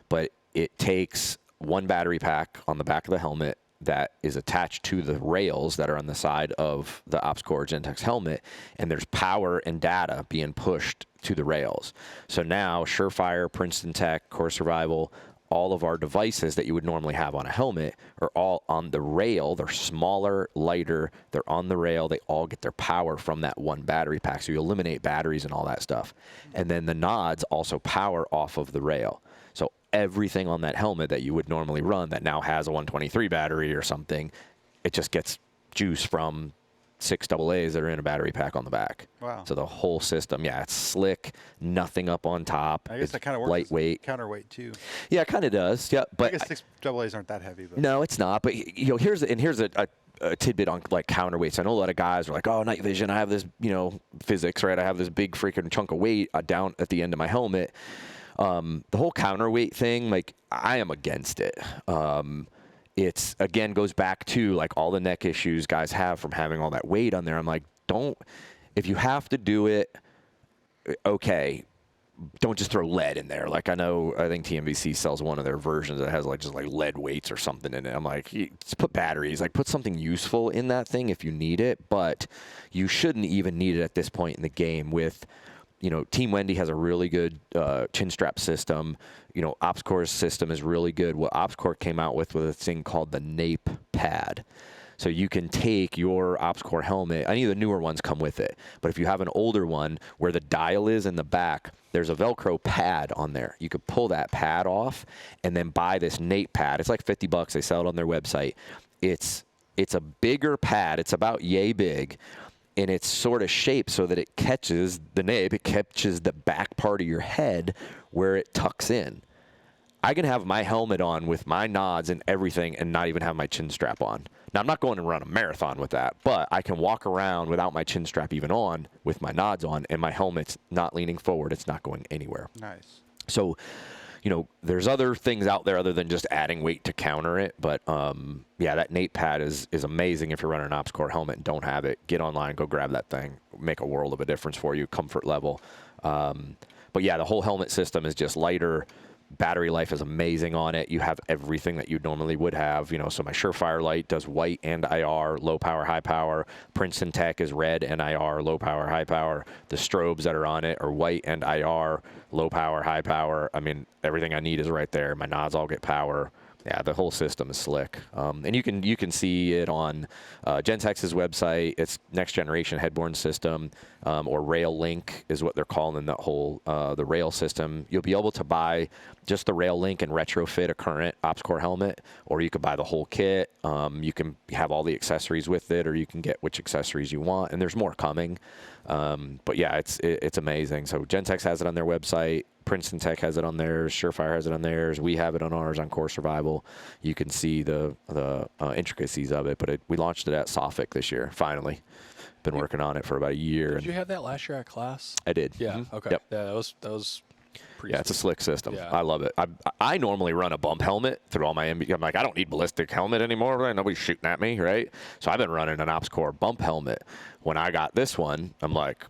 But it takes one battery pack on the back of the helmet that is attached to the rails that are on the side of the OpsCore Gentex helmet, and there's power and data being pushed to the rails. So now Surefire, Princeton Tech, Core Survival, all of our devices that you would normally have on a helmet are all on the rail. They're smaller, lighter, they're on the rail. They all get their power from that one battery pack. So you eliminate batteries and all that stuff. And then the nods also power off of the rail. So everything on that helmet that you would normally run that now has a 123 battery or something, it just gets juice from 6 AA's that are in a battery pack on the back. Wow. So the whole system, yeah, it's slick, nothing up on top. I guess it's that kind of works lightweight. as counterweight too. Yeah, it kind of does. Yeah, but I guess 6 AA's aren't that heavy. But. no, it's not. But here's a tidbit on like counterweights. I know a lot of guys are like, oh, night vision, I have this, physics, right? I have this big freaking chunk of weight down at the end of my helmet. The whole counterweight thing, like, I am against it. It's, again, goes back to, like, all the neck issues guys have from having all that weight on there. I'm like, if you have to do it, okay, don't just throw lead in there. Like, I think TMVC sells one of their versions that has, just lead weights or something in it. I'm like, just put batteries. Like, put something useful in that thing if you need it, but you shouldn't even need it at this point in the game with... Team Wendy has a really good chin strap system. OpsCore's system is really good. What OpsCore came out with was a thing called the NAPE pad. So you can take your OpsCore helmet. Any of the newer ones come with it. But if you have an older one where the dial is in the back, there's a Velcro pad on there. You could pull that pad off and then buy this NAPE pad. It's like $50. They sell it on their website. It's a bigger pad. It's about yay big. And it's sort of shaped so that it catches the nape, it catches the back part of your head where it tucks in. I can have my helmet on with my nods and everything and not even have my chin strap on. Now, I'm not going to run a marathon with that, but I can walk around without my chin strap even on with my nods on, and my helmet's not leaning forward. It's not going anywhere. Nice. So, there's other things out there other than just adding weight to counter it. But, yeah, that NAPE pad is amazing if you're running an OpsCore helmet and don't have it. Get online, go grab that thing. Make a world of a difference for you, comfort level. But, yeah, the whole helmet system is just lighter. Battery life is amazing on it. You have everything that you normally would have. So my Surefire light does white and IR, low power, high power. Princeton Tech is red and IR, low power, high power. The strobes that are on it are white and IR, low power, high power. I mean, everything I need is right there. My nods all get power. Yeah, the whole system is slick. And you can see it on Gentex's website. It's next generation headborne system, or Rail Link is what they're calling the whole the rail system. You'll be able to buy just the Rail Link and retrofit a current OpsCore helmet, or you could buy the whole kit. You can have all the accessories with it, or you can get which accessories you want. And there's more coming. But yeah, it's amazing. So Gentex has it on their website. Princeton Tech has it on theirs. Surefire has it on theirs. We have it on ours on Core Survival. You can see the intricacies of it. But we launched it at SOFIC this year, finally. Been working on it for about a year. Did you have that last year at class? I did. Yeah. Mm-hmm. Okay. Yep. Yeah, that was pretty. Yeah, it's a slick system. Yeah. I love it. I normally run a bump helmet through all my MB. I'm like, I don't need ballistic helmet anymore. Right? Nobody's shooting at me, right? So I've been running an OpsCore bump helmet. When I got this one, I'm like,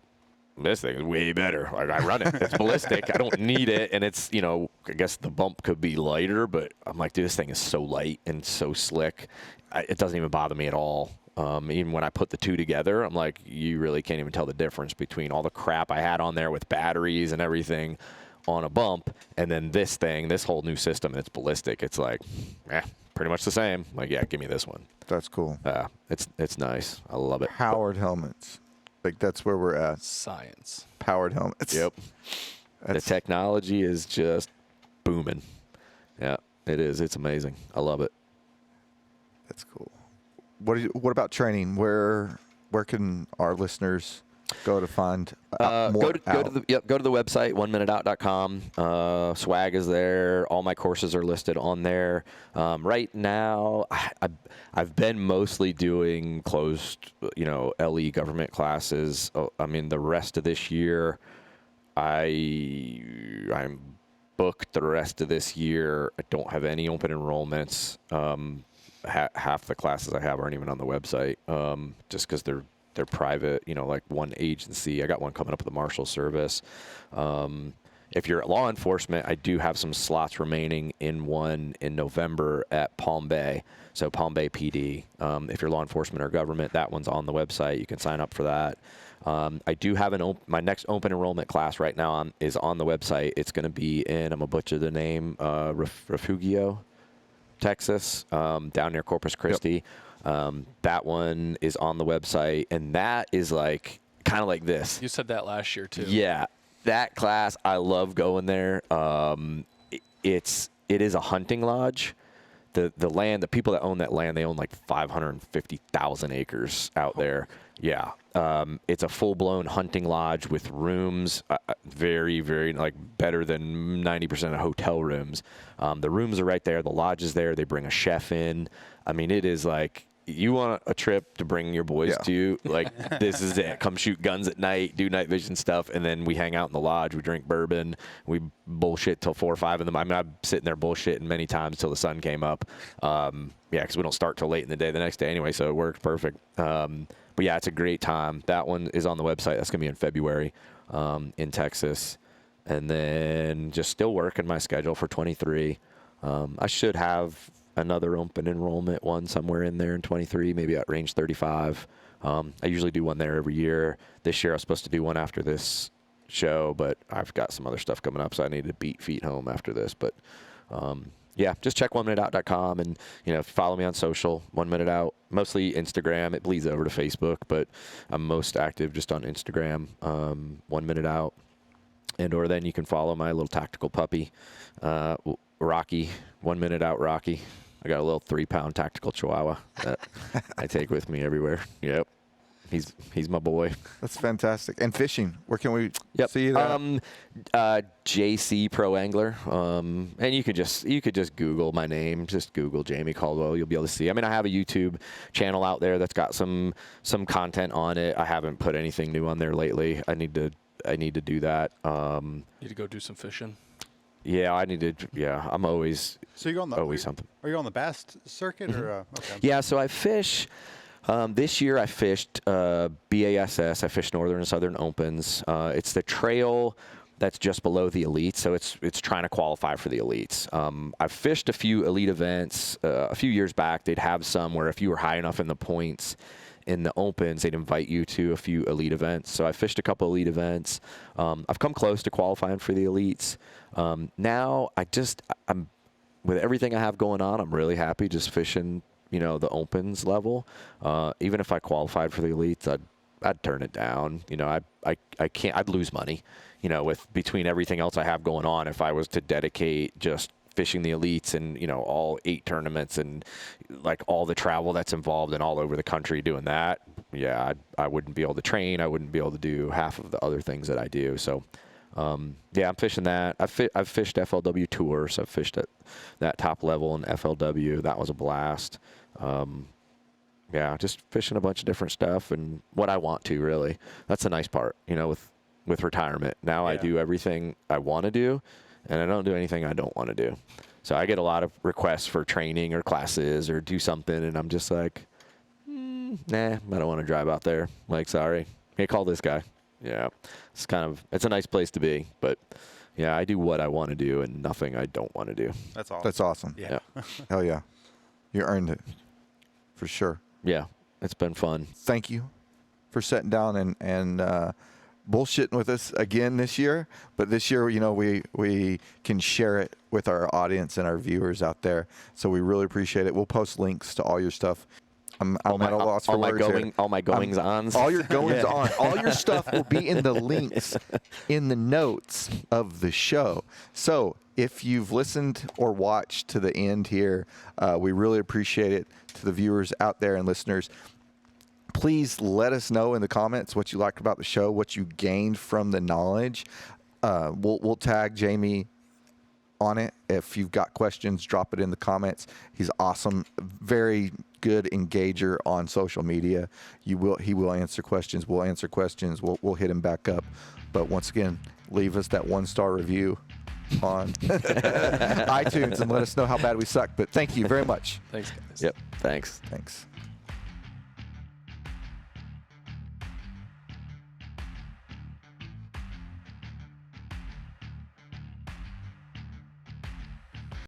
this thing is way better. Like, I run it. It's ballistic. I don't need it. And it's, I guess the bump could be lighter, but I'm like, dude, this thing is so light and so slick. It doesn't even bother me at all. Even when I put the two together, I'm like, you really can't even tell the difference between all the crap I had on there with batteries and everything. on a bump, and then this whole new system, it's ballistic. It's like, pretty much the same. Like, yeah, give me this one. That's cool. It's nice. I love it. Powered helmets. Like, that's where we're at. Science. Powered helmets. Yep. The technology is just booming. Yeah, it is. It's amazing. I love it. That's cool. What about training? Where can our listeners go to find more? Go to the website, 1minuteout.com. Swag is there. All my courses are listed on there. Right now, I've been mostly doing closed, LE government classes. I mean, the rest of this year, I'm booked the rest of this year. I don't have any open enrollments. Half the classes I have aren't even on the website, just because they're private, like one agency. I got one coming up with the Marshal Service. If you're at law enforcement, I do have some slots remaining in one in November at Palm Bay. So Palm Bay PD. If you're law enforcement or government, that one's on the website. You can sign up for that. I do have my next open enrollment class right now is on the website. It's going to be in, I'm going to butcher the name, Refugio, Texas, down near Corpus Christi. Yep. That one is on the website, and that is like kind of like this. You said that last year too. Yeah, that class, I love going there. It is a hunting lodge. The land, the people that own that land, they own like 550,000 acres out there. Yeah. It's a full-blown hunting lodge with rooms, very, very, like, better than 90% of hotel rooms. The rooms are right there. The lodge is there. They bring a chef in. I mean, it is like, you want a trip to bring your boys to, like, this is it. Come shoot guns at night, do night vision stuff, and then we hang out in the lodge. We drink bourbon. We bullshit till 4 or 5 in the morning. I'm sitting there bullshitting many times till the sun came up. Because we don't start till late in the day the next day anyway, so it works perfect. But yeah, it's a great time. That one is on the website. That's going to be in February in Texas. And then just still working my schedule for 23. I should have another open enrollment one somewhere in there in 23, maybe at range 35. I usually do one there every year. This year I was supposed to do one after this show, but I've got some other stuff coming up, so I need to beat feet home after this. But yeah, just check 1minuteout.com and, follow me on social, 1 Minute Out, mostly Instagram. It bleeds over to Facebook, but I'm most active just on Instagram, 1 Minute Out. Or then you can follow my little tactical puppy, Rocky, 1 Minute Out Rocky. I got a little 3-pound tactical chihuahua that I take with me everywhere. Yep. He's my boy. That's fantastic. And fishing, where can we see you? JC Pro Angler. And you could just Google my name. Just Google Jamey Caldwell. You'll be able to see. I mean, I have a YouTube channel out there that's got some content on it. I haven't put anything new on there lately. I need to do that. Need to go do some fishing. Yeah, I need to. Yeah, I'm always. So you're on always something. Are you on the Bass circuit or? Okay. Yeah, so I fish. This year I fished BASS. I fished Northern and Southern Opens. It's the trail that's just below the elites, so it's trying to qualify for the elites. I've fished a few elite events a few years back. They'd have some where if you were high enough in the points in the Opens, they'd invite you to a few elite events. So I fished a couple elite events. I've come close to qualifying for the elites. Now I'm with everything I have going on, I'm really happy just fishing, the Opens level. Even if I qualified for the elites, I'd turn it down. I can't, I'd lose money, with between everything else I have going on. If I was to dedicate just fishing the elites and, all 8 tournaments and like all the travel that's involved and all over the country doing that, yeah, I wouldn't be able to train. I wouldn't be able to do half of the other things that I do. So, yeah, I'm fishing that. I've fished FLW Tour, so I've fished at that top level in FLW. That was a blast. Yeah, just fishing a bunch of different stuff and what I want to, really. That's the nice part, with retirement. Now I do everything I want to do, and I don't do anything I don't want to do. So I get a lot of requests for training or classes or do something, and I'm just like, nah, I don't want to drive out there. Like, sorry. Hey, call this guy. Yeah, it's a nice place to be, but yeah, I do what I want to do and nothing I don't want to do. That's awesome. That's awesome. Yeah. Hell yeah. You earned it, for sure. Yeah, it's been fun. Thank you for sitting down and bullshitting with us again this year, but this year, we can share it with our audience and our viewers out there. So we really appreciate it. We'll post links to all your stuff. I'm at a loss for words here. All my goings-ons. All your goings-on. All your stuff will be in the links in the notes of the show. So if you've listened or watched to the end here, we really appreciate it. To the viewers out there and listeners, please let us know in the comments what you liked about the show, what you gained from the knowledge. We'll tag Jamey on it. If you've got questions, drop it in the comments. He's awesome. Very good engager on social media. He will answer questions. We'll answer questions. We'll hit him back up. But once again, leave us that 1-star review on iTunes and let us know how bad we suck. But thank you very much. Thanks, guys. Yep. Thanks. Thanks.